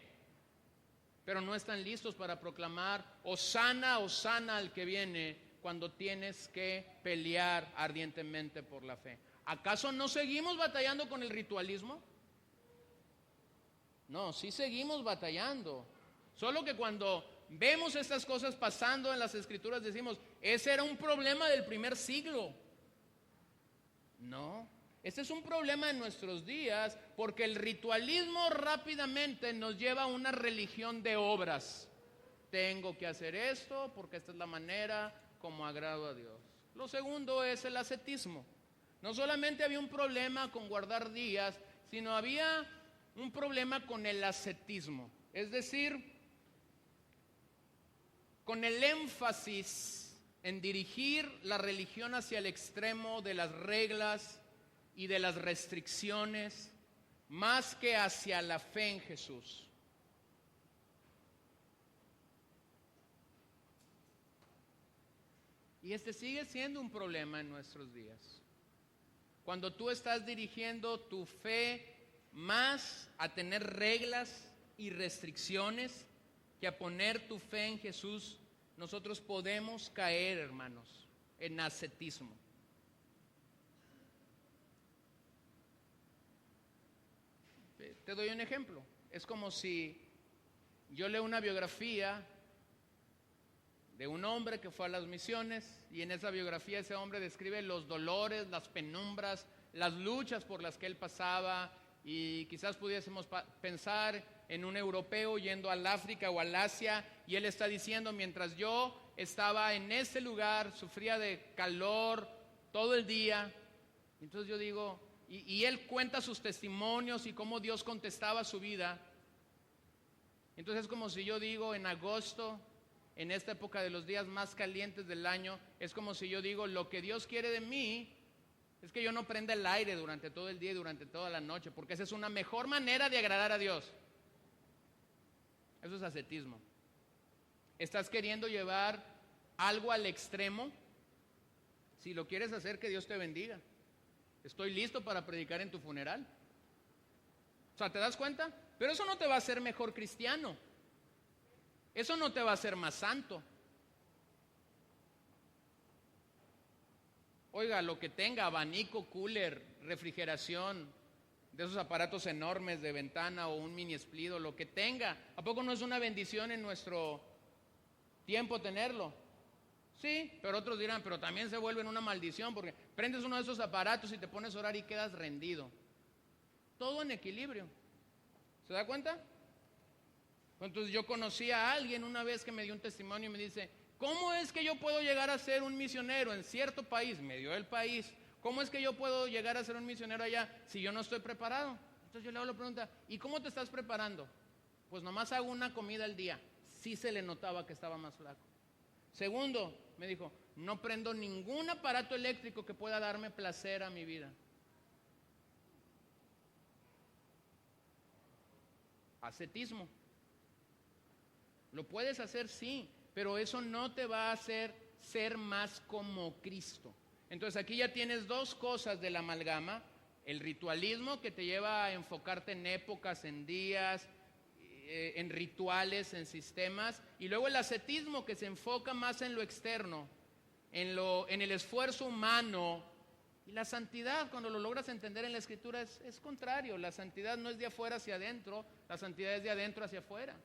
pero no están listos para proclamar Hosana, Hosana al que viene cuando tienes que pelear ardientemente por la fe. ¿Acaso no seguimos batallando con el ritualismo? No, sí seguimos batallando. Solo que cuando vemos estas cosas pasando en las Escrituras decimos, ese era un problema del primer siglo. No, este es un problema en nuestros días porque el ritualismo rápidamente nos lleva a una religión de obras. Tengo que hacer esto porque esta es la manera como agrado a Dios. Lo segundo es el ascetismo. No solamente había un problema con guardar días, sino había un problema con el ascetismo. Es decir, con el énfasis en dirigir la religión hacia el extremo de las reglas y de las restricciones, más que hacia la fe en Jesús. Y este sigue siendo un problema en nuestros días. Cuando tú estás dirigiendo tu fe más a tener reglas y restricciones que a poner tu fe en Jesús, nosotros podemos caer, hermanos, en ascetismo. Te doy un ejemplo. Es como si yo leo una biografía de un hombre que fue a las misiones y en esa biografía ese hombre describe los dolores, las penumbras, las luchas por las que él pasaba y quizás pudiésemos pensar en un europeo yendo al África o al Asia y él está diciendo, mientras yo estaba en ese lugar, sufría de calor todo el día. Entonces yo digo, y él cuenta sus testimonios y cómo Dios contestaba su vida. Entonces es como si yo digo en agosto, en esta época de los días más calientes del año, es como si yo digo, lo que Dios quiere de mí es que yo no prenda el aire durante todo el día y durante toda la noche, porque esa es una mejor manera de agradar a Dios. Eso es ascetismo. ¿Estás queriendo llevar algo al extremo? Si lo quieres hacer, que Dios te bendiga. Estoy listo para predicar en tu funeral. O sea, ¿te das cuenta? Pero eso no te va a hacer mejor cristiano. Eso no te va a hacer más santo. Oiga, lo que tenga, abanico, cooler, refrigeración, de esos aparatos enormes de ventana o un mini split o lo que tenga, ¿a poco no es una bendición en nuestro tiempo tenerlo? Sí, pero otros dirán, pero también se vuelve una maldición porque prendes uno de esos aparatos y te pones a orar y quedas rendido. Todo en equilibrio. ¿Se da cuenta? Entonces yo conocí a alguien una vez que me dio un testimonio y me dice, ¿cómo es que yo puedo llegar a ser un misionero en cierto país? Me dio el país. ¿Cómo es que yo puedo llegar a ser un misionero allá si yo no estoy preparado? Entonces yo le hago la pregunta, ¿y cómo te estás preparando? Pues nomás hago una comida al día. Sí se le notaba que estaba más flaco. Segundo, me dijo, no prendo ningún aparato eléctrico que pueda darme placer a mi vida. Ascetismo. Lo puedes hacer, sí, pero eso no te va a hacer ser más como Cristo. Entonces aquí ya tienes dos cosas de la amalgama: el ritualismo, que te lleva a enfocarte en épocas, en días, en rituales, en sistemas, y luego el ascetismo, que se enfoca más en lo externo, en el esfuerzo humano. Y la santidad, cuando lo logras entender en la Escritura, es contrario. La santidad no es de afuera hacia adentro, la santidad es de adentro hacia afuera.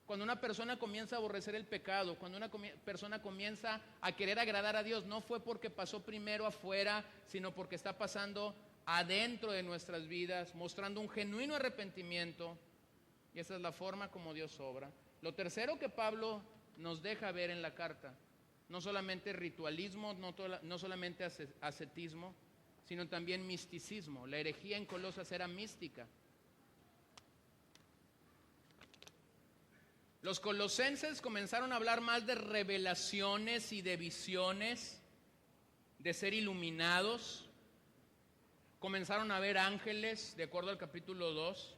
Cuando una persona comienza a aborrecer el pecado, cuando una persona comienza a querer agradar a Dios, no fue porque pasó primero afuera, sino porque está pasando adentro de nuestras vidas, mostrando un genuino arrepentimiento. Y esa es la forma como Dios obra. Lo tercero que Pablo nos deja ver en la carta, no solamente ritualismo, no solamente ascetismo, sino también misticismo. La herejía en Colosas era mística. Los colosenses comenzaron a hablar más de revelaciones y de visiones, de ser iluminados. Comenzaron a ver ángeles, de acuerdo al capítulo 2.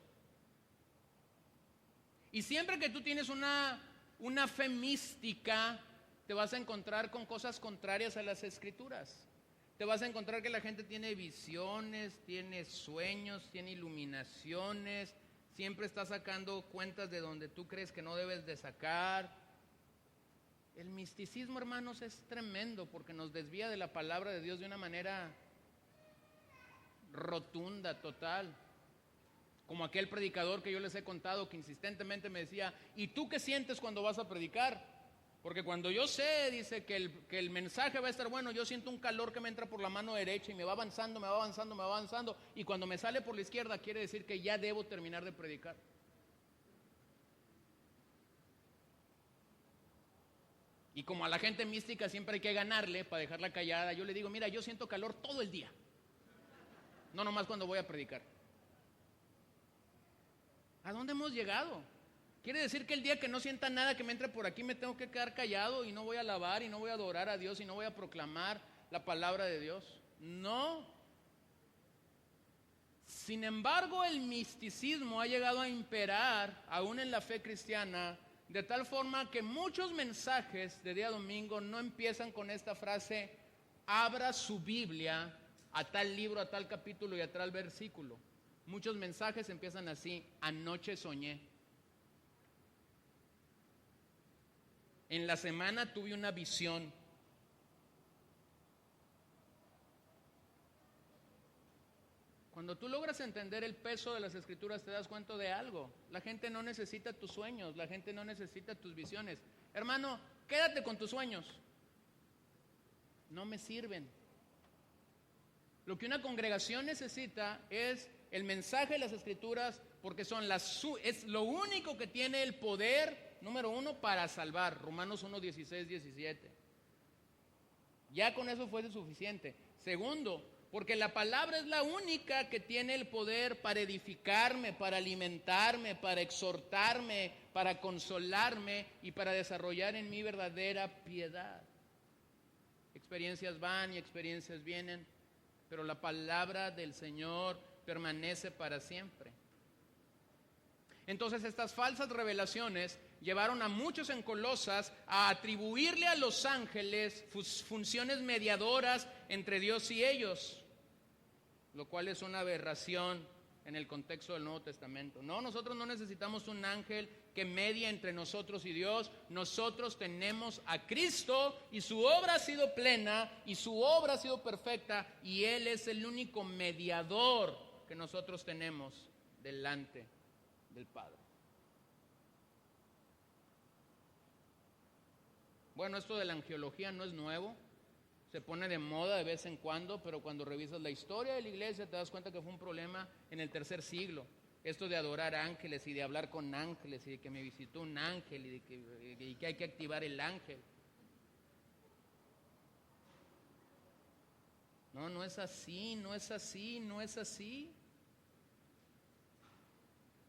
Y siempre que tú tienes una fe mística, te vas a encontrar con cosas contrarias a las Escrituras. Te vas a encontrar que la gente tiene visiones, tiene sueños, tiene iluminaciones, siempre está sacando cuentas de donde tú crees que no debes de sacar. El misticismo, hermanos, es tremendo porque nos desvía de la palabra de Dios de una manera rotunda, total. Como aquel predicador que yo les he contado que insistentemente me decía, ¿y tú qué sientes cuando vas a predicar? Porque cuando yo sé, dice, que el mensaje va a estar bueno, yo siento un calor que me entra por la mano derecha y me va avanzando, me va avanzando, me va avanzando. Y cuando me sale por la izquierda, quiere decir que ya debo terminar de predicar. Y como a la gente mística siempre hay que ganarle para dejarla callada, yo le digo, mira, yo siento calor todo el día. No nomás cuando voy a predicar. ¿A dónde hemos llegado? Quiere decir que el día que no sienta nada que me entre por aquí me tengo que quedar callado y no voy a alabar y no voy a adorar a Dios y no voy a proclamar la palabra de Dios. No. Sin embargo, el misticismo ha llegado a imperar aún en la fe cristiana, de tal forma que muchos mensajes de día domingo no empiezan con esta frase, abra su Biblia a tal libro, a tal capítulo y a tal versículo. Muchos mensajes empiezan así, anoche soñé. En la semana tuve una visión. Cuando tú logras entender el peso de las Escrituras, te das cuenta de algo. La gente no necesita tus sueños, la gente no necesita tus visiones. Hermano, quédate con tus sueños. No me sirven. Lo que una congregación necesita es el mensaje de las Escrituras, porque es lo único que tiene el poder, número uno, para salvar. Romanos 1, 16, 17. Ya con eso fue suficiente. Segundo, porque la palabra es la única que tiene el poder para edificarme, para alimentarme, para exhortarme, para consolarme y para desarrollar en mí verdadera piedad. Experiencias van y experiencias vienen, pero la palabra del Señor permanece para siempre. Entonces estas falsas revelaciones llevaron a muchos en Colosas a atribuirle a los ángeles funciones mediadoras entre Dios y ellos, lo cual es una aberración en el contexto del Nuevo Testamento. No, nosotros no necesitamos un ángel que medie entre nosotros y Dios. Nosotros tenemos a Cristo y su obra ha sido plena y su obra ha sido perfecta y Él es el único mediador que nosotros tenemos delante del Padre. Bueno, esto de la angelología no es nuevo, se pone de moda de vez en cuando, pero cuando revisas la historia de la iglesia te das cuenta que fue un problema en el tercer siglo. Esto de adorar ángeles y de hablar con ángeles y de que me visitó un ángel y que hay que activar el ángel. No, no es así, no es así, no es así.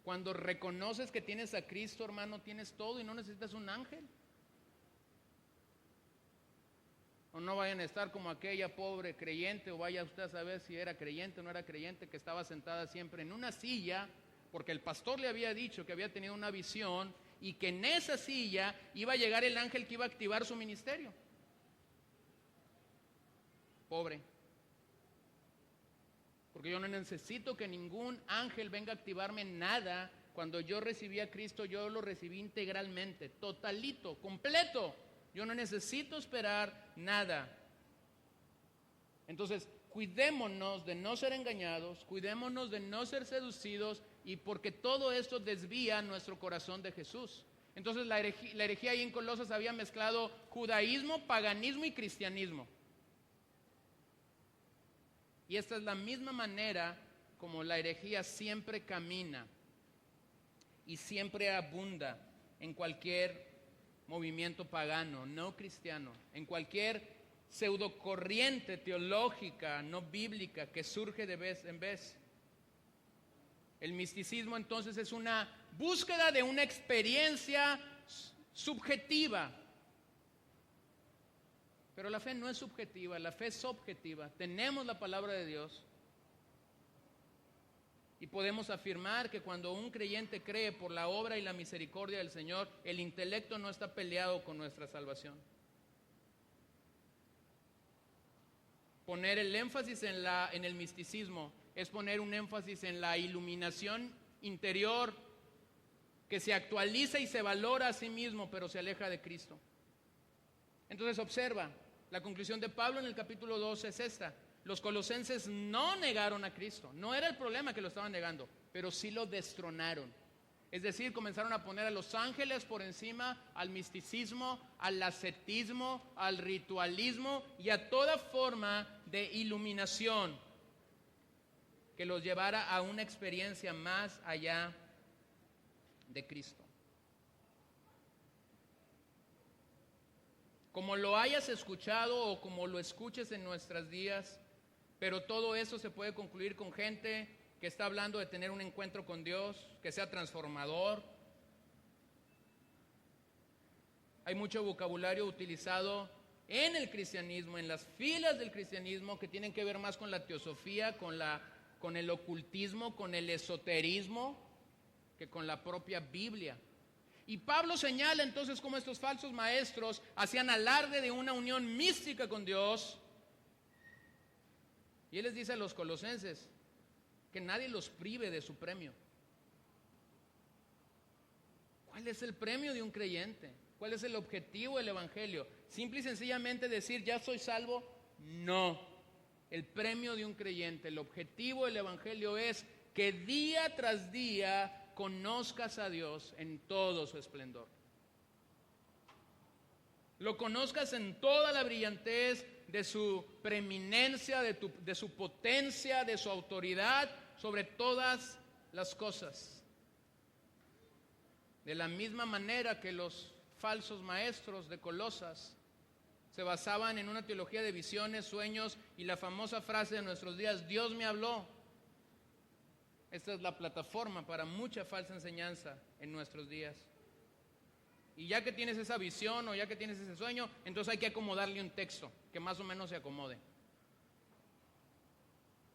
Cuando reconoces que tienes a Cristo, hermano, tienes todo y no necesitas un ángel. O no vayan a estar como aquella pobre creyente, o vaya usted a saber si era creyente o no era creyente, que estaba sentada siempre en una silla, porque el pastor le había dicho que había tenido una visión y que en esa silla iba a llegar el ángel que iba a activar su ministerio. Pobre. Porque yo no necesito que ningún ángel venga a activarme nada. Cuando yo recibí a Cristo, yo lo recibí integralmente, totalito, completo. Yo no necesito esperar nada. Entonces, cuidémonos de no ser engañados, cuidémonos de no ser seducidos, y porque todo esto desvía nuestro corazón de Jesús. Entonces, la herejía ahí en Colosas había mezclado judaísmo, paganismo y cristianismo. Y esta es la misma manera como la herejía siempre camina y siempre abunda en cualquier movimiento pagano, no cristiano, en cualquier pseudocorriente teológica, no bíblica, que surge de vez en vez. El misticismo entonces es una búsqueda de una experiencia subjetiva. Pero la fe no es subjetiva, la fe es objetiva. Tenemos la palabra de Dios. Y podemos afirmar que cuando un creyente cree por la obra y la misericordia del Señor, el intelecto no está peleado con nuestra salvación. Poner el énfasis en el misticismo es poner un énfasis en la iluminación interior que se actualiza y se valora a sí mismo, pero se aleja de Cristo. Entonces observa, la conclusión de Pablo en el capítulo 2 es esta. Los colosenses no negaron a Cristo, no era el problema que lo estaban negando, pero sí lo destronaron. Es decir, comenzaron a poner a los ángeles por encima, al misticismo, al ascetismo, al ritualismo y a toda forma de iluminación que los llevara a una experiencia más allá de Cristo. Como lo hayas escuchado o como lo escuches en nuestros días, pero todo eso se puede concluir con gente que está hablando de tener un encuentro con Dios, que sea transformador. Hay mucho vocabulario utilizado en el cristianismo, en las filas del cristianismo, que tienen que ver más con la teosofía, con el ocultismo, con el esoterismo, que con la propia Biblia. Y Pablo señala entonces cómo estos falsos maestros hacían alarde de una unión mística con Dios. Y él les dice a los colosenses que nadie los prive de su premio. ¿Cuál es el premio de un creyente? ¿Cuál es el objetivo del evangelio? ¿Simple y sencillamente decir ya soy salvo? No. El premio de un creyente, el objetivo del evangelio es que día tras día conozcas a Dios en todo su esplendor. Lo conozcas en toda la brillantez de su preeminencia, de su potencia, de su autoridad sobre todas las cosas. De la misma manera que los falsos maestros de Colosas se basaban en una teología de visiones, sueños y la famosa frase de nuestros días, Dios me habló. Esta es la plataforma para mucha falsa enseñanza en nuestros días. Y ya que tienes esa visión o ya que tienes ese sueño, entonces hay que acomodarle un texto que más o menos se acomode.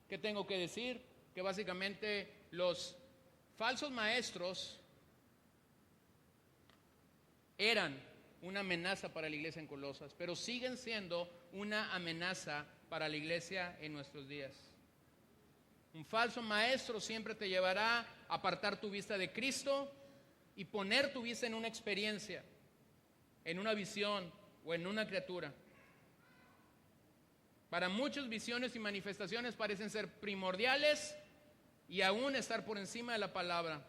¿Qué tengo que decir? Que básicamente los falsos maestros eran una amenaza para la iglesia en Colosas, pero siguen siendo una amenaza para la iglesia en nuestros días. Un falso maestro siempre te llevará a apartar tu vista de Cristo y poner tu vista en una experiencia, en una visión o en una criatura. Para muchos, visiones y manifestaciones parecen ser primordiales y aún estar por encima de la palabra.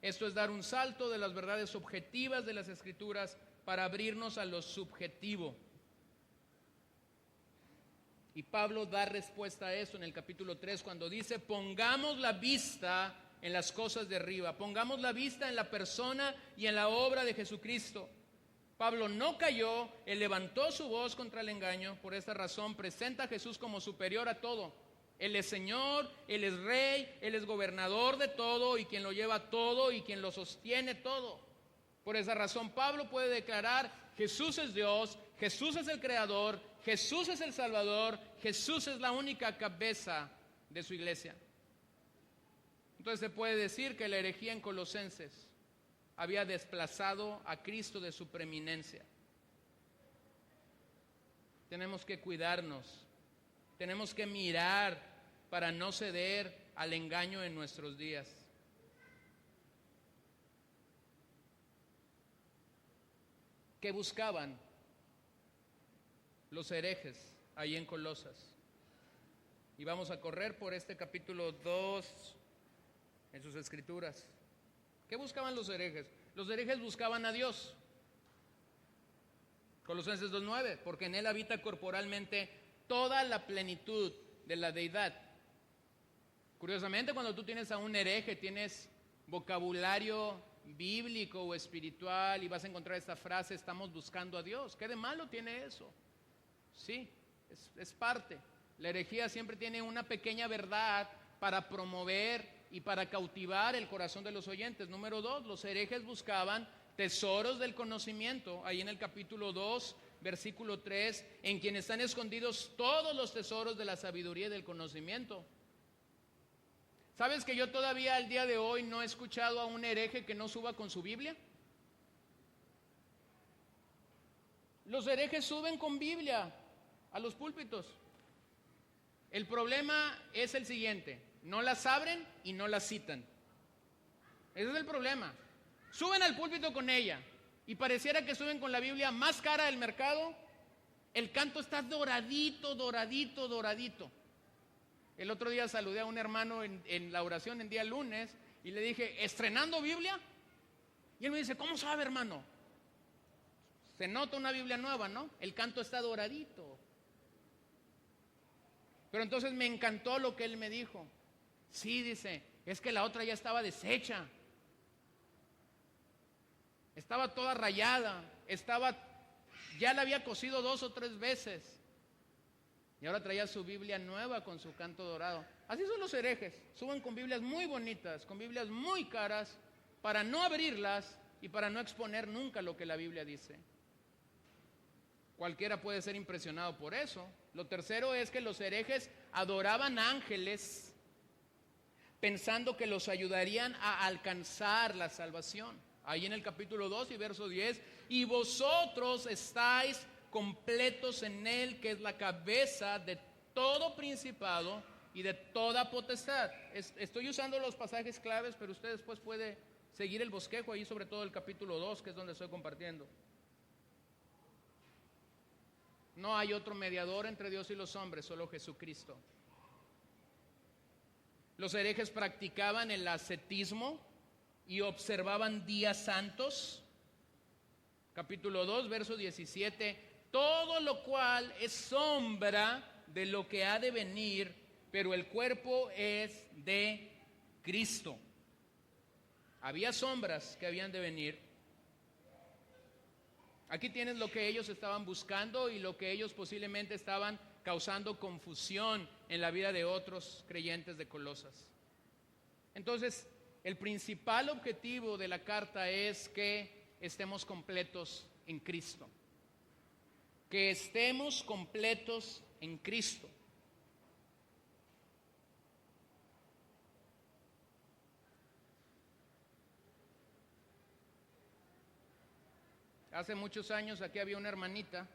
Esto es dar un salto de las verdades objetivas de las Escrituras para abrirnos a lo subjetivo. Y Pablo da respuesta a eso en el capítulo 3 cuando dice: pongamos la vista en las cosas de arriba, pongamos la vista en la persona y en la obra de Jesucristo. Pablo no cayó, él levantó su voz contra el engaño. Por esta razón presenta a Jesús como superior a todo. Él es Señor, Él es Rey, Él es gobernador de todo y quien lo lleva todo y quien lo sostiene todo. Por esa razón Pablo puede declarar: Jesús es Dios, Jesús es el Creador, Jesús es el Salvador, Jesús es la única cabeza de su iglesia. Entonces se puede decir que la herejía en Colosenses había desplazado a Cristo de su preeminencia. Tenemos que cuidarnos, tenemos que mirar para no ceder al engaño en nuestros días. ¿Qué buscaban los herejes ahí en Colosas? Y vamos a correr por este capítulo 2 en sus escrituras. ¿Qué buscaban los herejes? Los herejes buscaban a Dios. Colosenses 2:9, porque en Él habita corporalmente toda la plenitud de la deidad. Curiosamente, cuando tú tienes a un hereje, tienes vocabulario bíblico o espiritual y vas a encontrar esta frase: estamos buscando a Dios. ¿Qué de malo tiene eso? Sí, es parte. La herejía siempre tiene una pequeña verdad para promover y para cautivar el corazón de los oyentes. Número 2, los herejes buscaban tesoros del conocimiento. Ahí en el capítulo 2, versículo 3, en quien están escondidos todos los tesoros de la sabiduría y del conocimiento. ¿Sabes que yo todavía al día de hoy no he escuchado a un hereje que no suba con su Biblia? Los herejes suben con Biblia a los púlpitos. El problema es el siguiente: no las abren y no las citan. Ese es el problema. Suben al púlpito con ella y pareciera que suben con la Biblia más cara del mercado. El canto está doradito, doradito, doradito. El otro día saludé a un hermano en la oración en día lunes y le dije: ¿estrenando Biblia? Y él me dice: ¿cómo sabe, hermano? Se nota una Biblia nueva, ¿no? El canto está doradito. Pero entonces me encantó lo que él me dijo. Sí, dice, es que la otra ya estaba deshecha. Estaba toda rayada. Ya la había cosido 2 o 3 veces. Y ahora traía su Biblia nueva con su canto dorado. Así son los herejes. Suben con Biblias muy bonitas, con Biblias muy caras, para no abrirlas y para no exponer nunca lo que la Biblia dice. Cualquiera puede ser impresionado por eso. Lo tercero es que los herejes adoraban ángeles pensando que los ayudarían a alcanzar la salvación. Ahí en el capítulo 2 y verso 10, y vosotros estáis completos en Él, que es la cabeza de todo principado y de toda potestad. Estoy usando los pasajes claves, pero usted después puede seguir el bosquejo ahí, sobre todo el capítulo 2, que es donde estoy compartiendo. No hay otro mediador entre Dios y los hombres, solo Jesucristo. Los herejes practicaban el ascetismo y observaban días santos. Capítulo 2, verso 17. Todo lo cual es sombra de lo que ha de venir, pero el cuerpo es de Cristo. Había sombras que habían de venir. Aquí tienes lo que ellos estaban buscando y lo que ellos posiblemente estaban causando confusión en la vida de otros creyentes de Colosas. Entonces, el principal objetivo de la carta es que estemos completos en Cristo. Que estemos completos en Cristo. hace muchos años aquí había una hermanita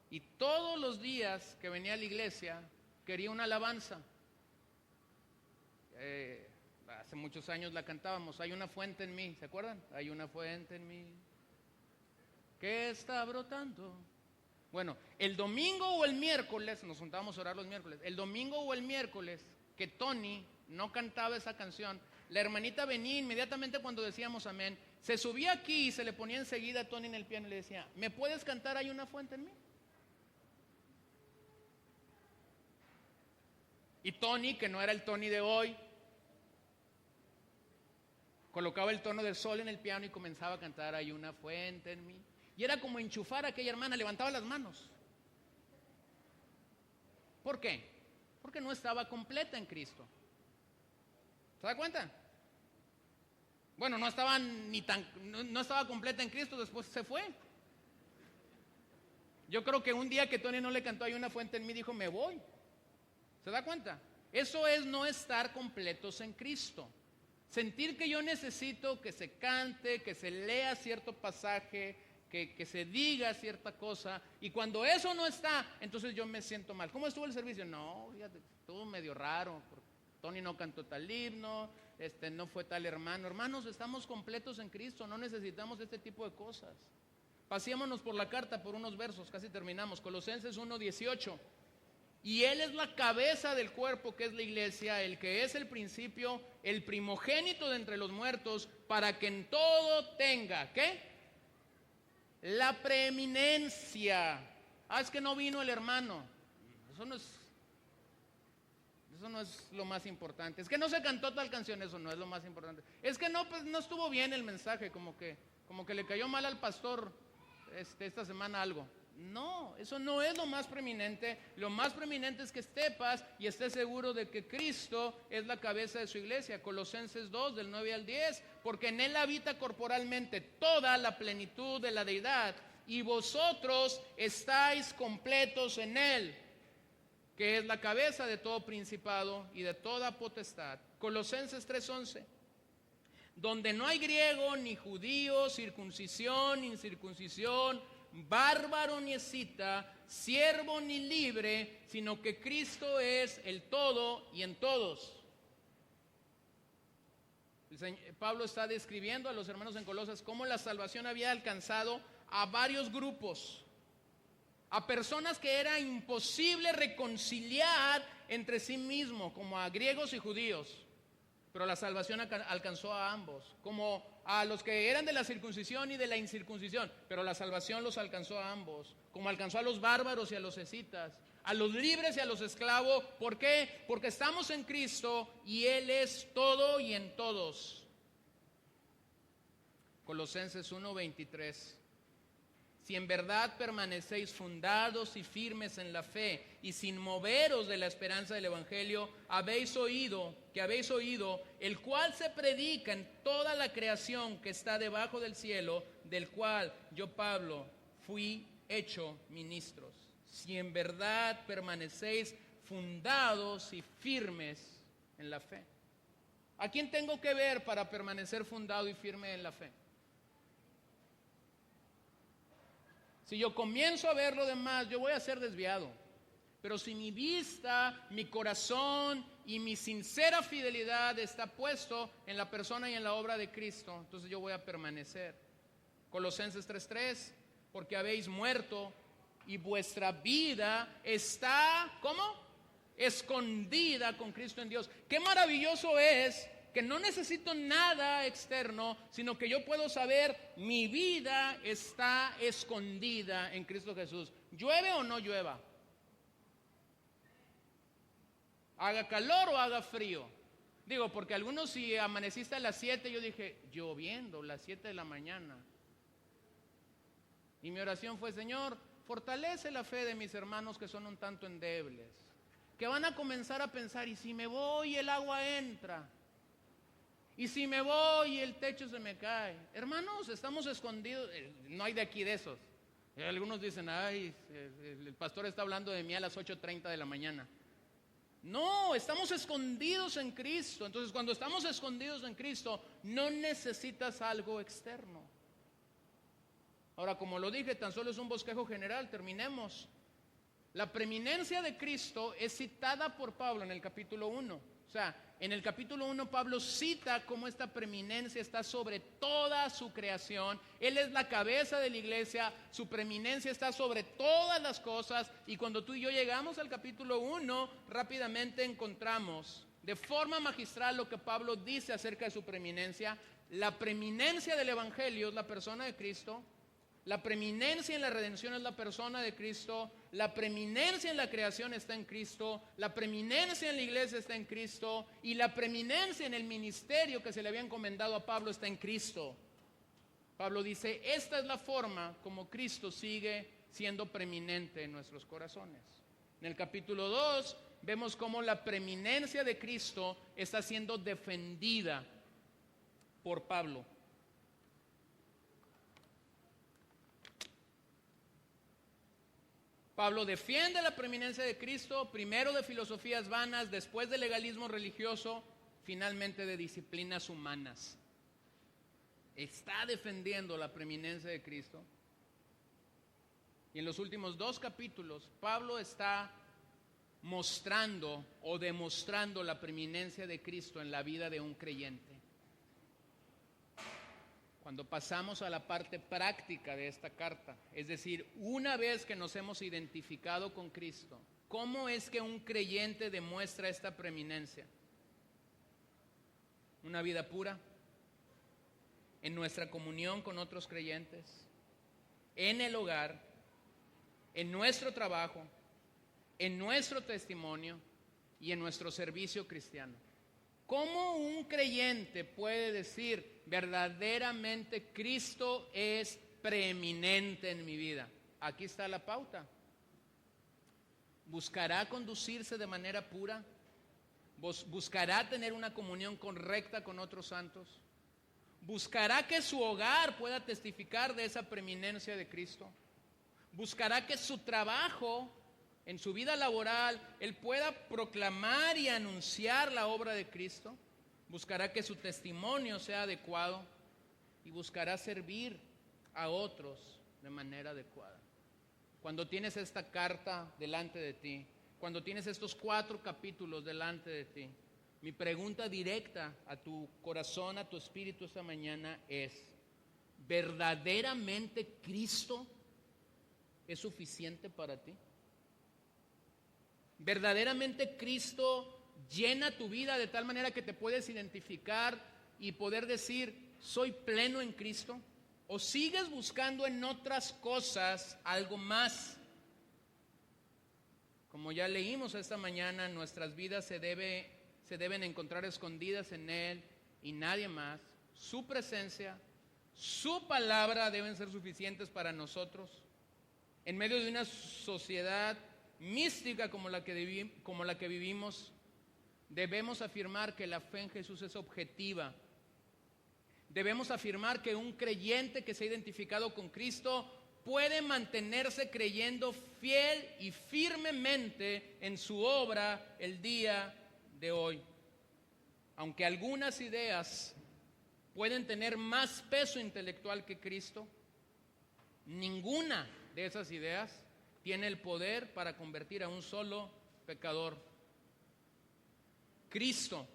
y todos los días que venía a la iglesia quería una alabanza. Hace muchos años la cantábamos, hay una fuente en mí, ¿se acuerdan? Hay una fuente en mí que está brotando. Bueno, el domingo o el miércoles, nos juntábamos a orar los miércoles, el domingo o el miércoles que Tony no cantaba esa canción, la hermanita venía inmediatamente cuando decíamos amén, se subía aquí y se le ponía enseguida a Tony en el piano y le decía, ¿me puedes cantar Hay una fuente en mí? Y Tony, que no era el Tony de hoy, colocaba el tono del sol en el piano y comenzaba a cantar Hay una fuente en mí. Y era como enchufar a aquella hermana, levantaba las manos. ¿Por qué? Porque no estaba completa en Cristo. ¿Se da cuenta? Bueno, no estaba completa en Cristo, después se fue. Yo creo que un día que Tony no le cantó Hay una fuente en mí, dijo, me voy. ¿Se da cuenta? Eso es no estar completos en Cristo. Sentir que yo necesito que se cante, que se lea cierto pasaje, que se diga cierta cosa, y cuando eso no está, entonces yo me siento mal. ¿Cómo estuvo el servicio? No, fíjate, estuvo medio raro, Tony no cantó tal himno, no fue tal hermano. Hermanos, estamos completos en Cristo, no necesitamos este tipo de cosas. Pasémonos por la carta, por unos versos, casi terminamos. Colosenses 1:18. Y Él es la cabeza del cuerpo, que es la iglesia, el que es el principio, el primogénito de entre los muertos, para que en todo tenga, ¿qué? La preeminencia. Es que no vino el hermano. Eso no es lo más importante. Es que no se cantó tal canción, eso no es lo más importante. Es que no estuvo bien el mensaje, como que le cayó mal al pastor esta semana algo. No, eso no es lo más preeminente. Lo más preeminente es que sepas y estés seguro de que Cristo es la cabeza de su iglesia. Colosenses 2, del 9 al 10. Porque en Él habita corporalmente toda la plenitud de la deidad, y vosotros estáis completos en Él, que es la cabeza de todo principado y de toda potestad. Colosenses 3:11. Donde no hay griego ni judío, circuncisión ni incircuncisión, bárbaro ni escita, siervo ni libre, sino que Cristo es el todo y en todos. Pablo está describiendo a los hermanos en Colosas cómo la salvación había alcanzado a varios grupos, a personas que era imposible reconciliar entre sí mismos, como a griegos y judíos. Pero la salvación alcanzó a ambos, como a los que eran de la circuncisión y de la incircuncisión, pero la salvación los alcanzó a ambos, como alcanzó a los bárbaros y a los escitas, a los libres y a los esclavos. ¿Por qué? Porque estamos en Cristo y Él es todo y en todos. Colosenses 1:23. Si en verdad permanecéis fundados y firmes en la fe y sin moveros de la esperanza del Evangelio, habéis oído, el cual se predica en toda la creación que está debajo del cielo, del cual yo, Pablo, fui hecho ministros. Si en verdad permanecéis fundados y firmes en la fe. ¿A quién tengo que ver para permanecer fundado y firme en la fe? Si yo comienzo a ver lo demás, yo voy a ser desviado. Pero si mi vista, mi corazón y mi sincera fidelidad está puesto en la persona y en la obra de Cristo, entonces yo voy a permanecer. Colosenses 3:3, porque habéis muerto y vuestra vida está, ¿cómo? Escondida con Cristo en Dios. Qué maravilloso es que no necesito nada externo, sino que yo puedo saber mi vida está escondida en Cristo Jesús. ¿Llueve o no llueva? ¿Haga calor o haga frío? Digo, porque algunos si amaneciste a las 7, yo dije, lloviendo, las 7 de la mañana. Y mi oración fue, Señor, fortalece la fe de mis hermanos que son un tanto endebles, que van a comenzar a pensar, y si me voy el agua entra, y si me voy el techo se me cae. Hermanos, estamos escondidos, no hay de aquí de esos. Algunos dicen, el pastor está hablando de mí a las 8:30 de la mañana. No, estamos escondidos en Cristo. Entonces, cuando estamos escondidos en Cristo, no necesitas algo externo. Ahora, como lo dije, tan solo es un bosquejo general, terminemos. La preeminencia de Cristo es citada por Pablo en el capítulo 1. O sea, en el capítulo 1 Pablo cita cómo esta preeminencia está sobre toda su creación. Él es la cabeza de la iglesia, su preeminencia está sobre todas las cosas. Y cuando tú y yo llegamos al capítulo 1, rápidamente encontramos de forma magistral lo que Pablo dice acerca de su preeminencia. La preeminencia del evangelio es la persona de Cristo. La preeminencia en la redención es la persona de Cristo. La preeminencia en la creación está en Cristo. La preeminencia en la iglesia está en Cristo. Y la preeminencia en el ministerio que se le había encomendado a Pablo está en Cristo. Pablo dice, esta es la forma como Cristo sigue siendo preeminente en nuestros corazones. En el capítulo 2 vemos cómo la preeminencia de Cristo está siendo defendida por Pablo. Pablo defiende la preeminencia de Cristo, primero de filosofías vanas, después de legalismo religioso, finalmente de disciplinas humanas. Está defendiendo la preeminencia de Cristo. Y en los últimos 2 capítulos, Pablo está mostrando o demostrando la preeminencia de Cristo en la vida de un creyente. Cuando pasamos a la parte práctica de esta carta, es decir, una vez que nos hemos identificado con Cristo, ¿cómo es que un creyente demuestra esta preeminencia? Una vida pura, en nuestra comunión con otros creyentes, en el hogar, en nuestro trabajo, en nuestro testimonio y en nuestro servicio cristiano. ¿Cómo un creyente puede decir verdaderamente Cristo es preeminente en mi vida? Aquí está la pauta. ¿Buscará conducirse de manera pura? ¿Buscará tener una comunión correcta con otros santos? ¿Buscará que su hogar pueda testificar de esa preeminencia de Cristo? ¿Buscará que su trabajo, en su vida laboral, él pueda proclamar y anunciar la obra de Cristo? Buscará que su testimonio sea adecuado y buscará servir a otros de manera adecuada. Cuando tienes esta carta delante de ti, cuando tienes estos 4 capítulos delante de ti, mi pregunta directa a tu corazón, a tu espíritu esta mañana es: ¿verdaderamente Cristo es suficiente para ti? ¿Verdaderamente Cristo llena tu vida de tal manera que te puedes identificar y poder decir, soy pleno en Cristo? ¿O sigues buscando en otras cosas algo más? Como ya leímos esta mañana, nuestras vidas se deben encontrar escondidas en Él y nadie más. Su presencia, su palabra deben ser suficientes para nosotros. En medio de una sociedad mística como la que vivimos, debemos afirmar que la fe en Jesús es objetiva. Debemos afirmar que un creyente que se ha identificado con Cristo puede mantenerse creyendo fiel y firmemente en su obra el día de hoy. Aunque algunas ideas pueden tener más peso intelectual que Cristo, ninguna de esas ideas tiene el poder para convertir a un solo pecador. Cristo,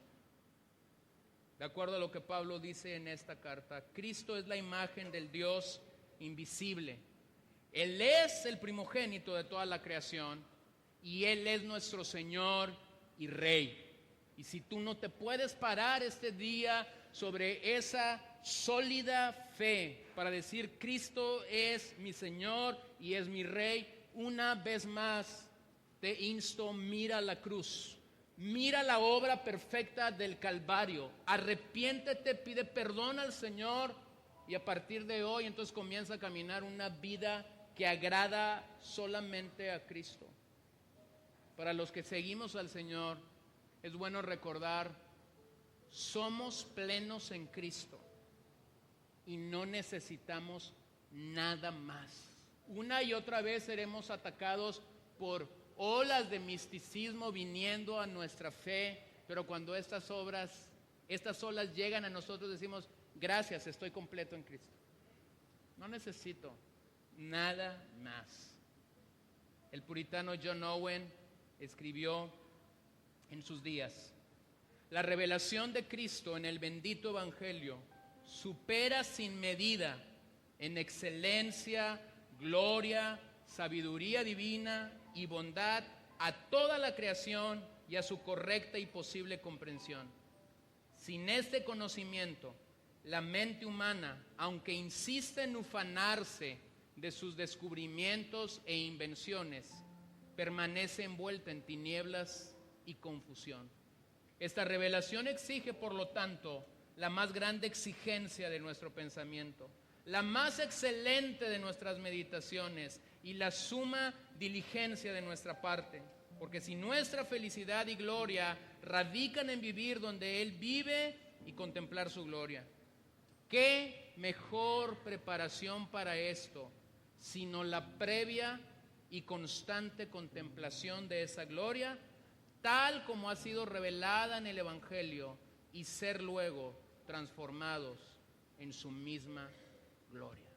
de acuerdo a lo que Pablo dice en esta carta, Cristo es la imagen del Dios invisible. Él es el primogénito de toda la creación y Él es nuestro Señor y Rey. Y si tú no te puedes parar este día sobre esa sólida fe para decir Cristo es mi Señor y es mi Rey, una vez más te insto, mira la cruz, mira la obra perfecta del Calvario, arrepiéntete, pide perdón al Señor y a partir de hoy entonces comienza a caminar una vida que agrada solamente a Cristo. Para los que seguimos al Señor, es bueno recordar, somos plenos en Cristo y no necesitamos nada más. Una y otra vez seremos atacados por olas de misticismo viniendo a nuestra fe, pero cuando estas olas llegan a nosotros, decimos, gracias, estoy completo en Cristo. No necesito nada más. El puritano John Owen escribió en sus días: la revelación de Cristo en el bendito Evangelio supera sin medida en excelencia, gloria, sabiduría divina y bondad a toda la creación y a su correcta y posible comprensión. Sin este conocimiento, la mente humana, aunque insiste en ufanarse de sus descubrimientos e invenciones, permanece envuelta en tinieblas y confusión. Esta revelación exige, por lo tanto, la más grande exigencia de nuestro pensamiento, la más excelente de nuestras meditaciones y la suma diligencia de nuestra parte. Porque si nuestra felicidad y gloria radican en vivir donde Él vive y contemplar su gloria, ¿qué mejor preparación para esto sino la previa y constante contemplación de esa gloria, tal como ha sido revelada en el Evangelio, y ser luego transformados en su misma gloria?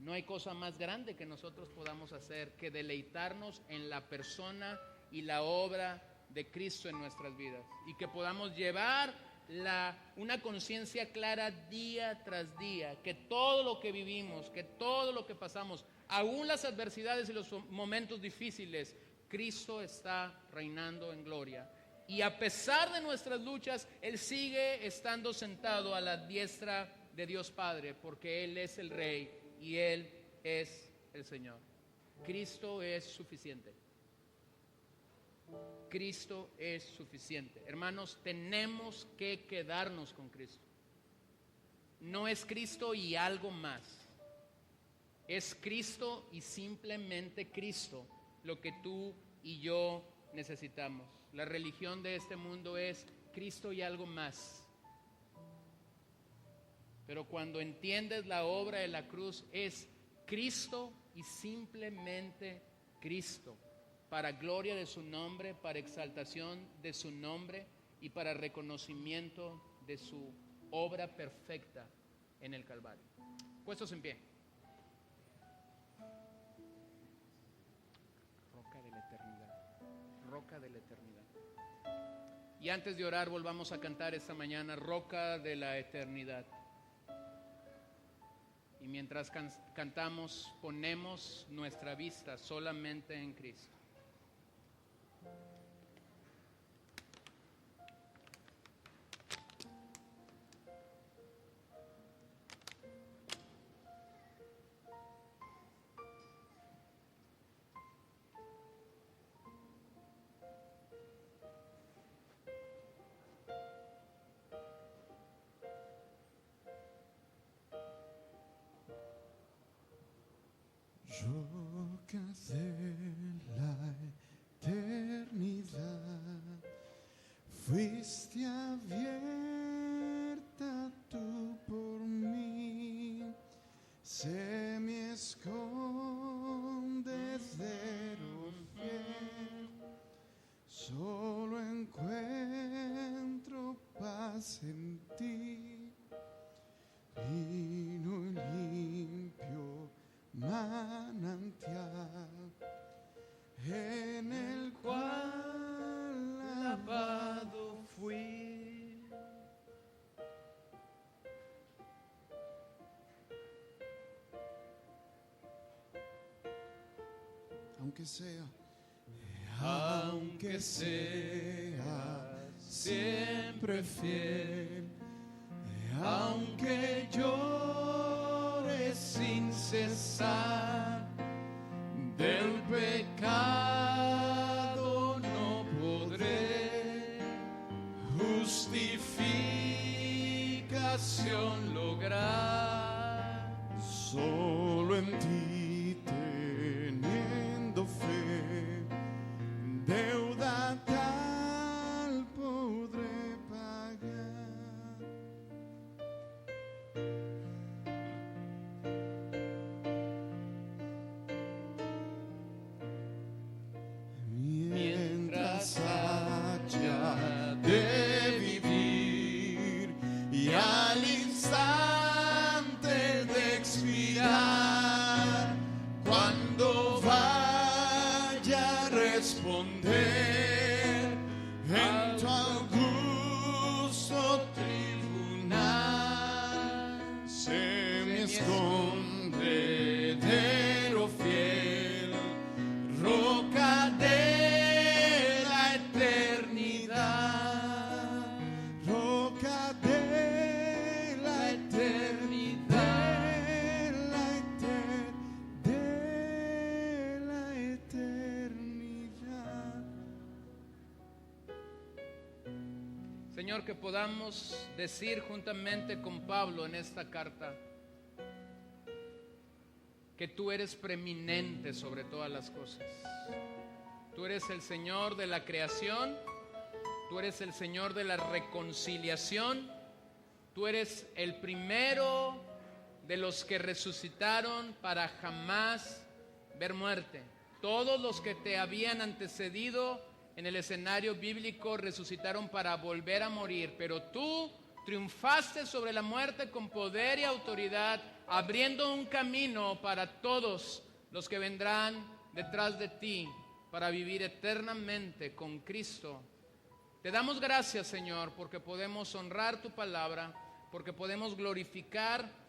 No hay cosa más grande que nosotros podamos hacer que deleitarnos en la persona y la obra de Cristo en nuestras vidas, y que podamos llevar una conciencia clara día tras día, que todo lo que vivimos, que todo lo que pasamos, aún las adversidades y los momentos difíciles, Cristo está reinando en gloria. Y a pesar de nuestras luchas, Él sigue estando sentado a la diestra de Dios Padre, porque Él es el Rey y Él es el Señor. Cristo es suficiente. Cristo es suficiente. Hermanos, tenemos que quedarnos con Cristo. No es Cristo y algo más. Es Cristo y simplemente Cristo lo que tú y yo necesitamos. La religión de este mundo es Cristo y algo más. Pero cuando entiendes la obra de la cruz, es Cristo y simplemente Cristo, para gloria de su nombre, para exaltación de su nombre y para reconocimiento de su obra perfecta en el Calvario. Puestos en pie. Roca de la eternidad, roca de la eternidad. Y antes de orar, volvamos a cantar esta mañana, roca de la eternidad. Y mientras cantamos, ponemos nuestra vista solamente en Cristo. Roca de la eternidad, fuiste abierta tú por mí, se me escondes de lo fiel, solo encuentro paz en ti, vino limpio manantial, en el cual lavado fui. Aunque sea siempre fiel, aunque llore sin cesar, del pecado no podré justificación lograr. Solo en ti teniendo fe, deuda tal podré pagar. responder en tu augusto tribunal. Sé mi escondedero fiel, roca de la eternidad, roca de la eternidad, de la eternidad. Señor, que podamos decir juntamente con Pablo en esta carta que tú eres preeminente sobre todas las cosas. Tú eres el Señor de la creación, tú eres el Señor de la reconciliación, tú eres el primero de los que resucitaron para jamás ver muerte. Todos los que te habían antecedido en el escenario bíblico resucitaron para volver a morir, pero tú triunfaste sobre la muerte con poder y autoridad, abriendo un camino para todos los que vendrán detrás de ti para vivir eternamente con Cristo. Te damos gracias, Señor, porque podemos honrar tu palabra, porque podemos glorificar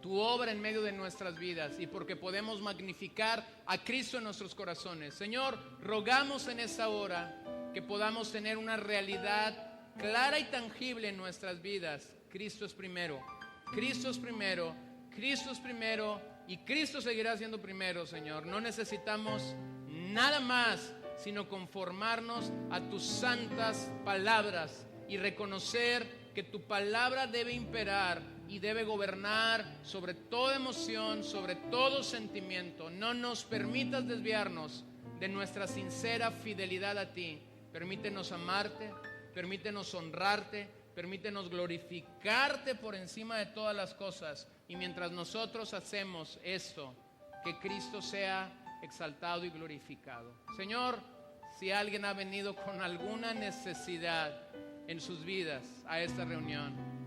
tu obra en medio de nuestras vidas y porque podemos magnificar a Cristo en nuestros corazones. Señor, rogamos en esta hora que podamos tener una realidad clara y tangible en nuestras vidas. Cristo es primero, Cristo es primero, Cristo es primero y Cristo seguirá siendo primero, Señor. No necesitamos nada más sino conformarnos a tus santas palabras y reconocer que tu palabra debe imperar y debe gobernar sobre toda emoción, sobre todo sentimiento. No nos permitas desviarnos de nuestra sincera fidelidad a ti. Permítenos amarte, permítenos honrarte, permítenos glorificarte por encima de todas las cosas. Y mientras nosotros hacemos esto, que Cristo sea exaltado y glorificado. Señor, si alguien ha venido con alguna necesidad en sus vidas a esta reunión,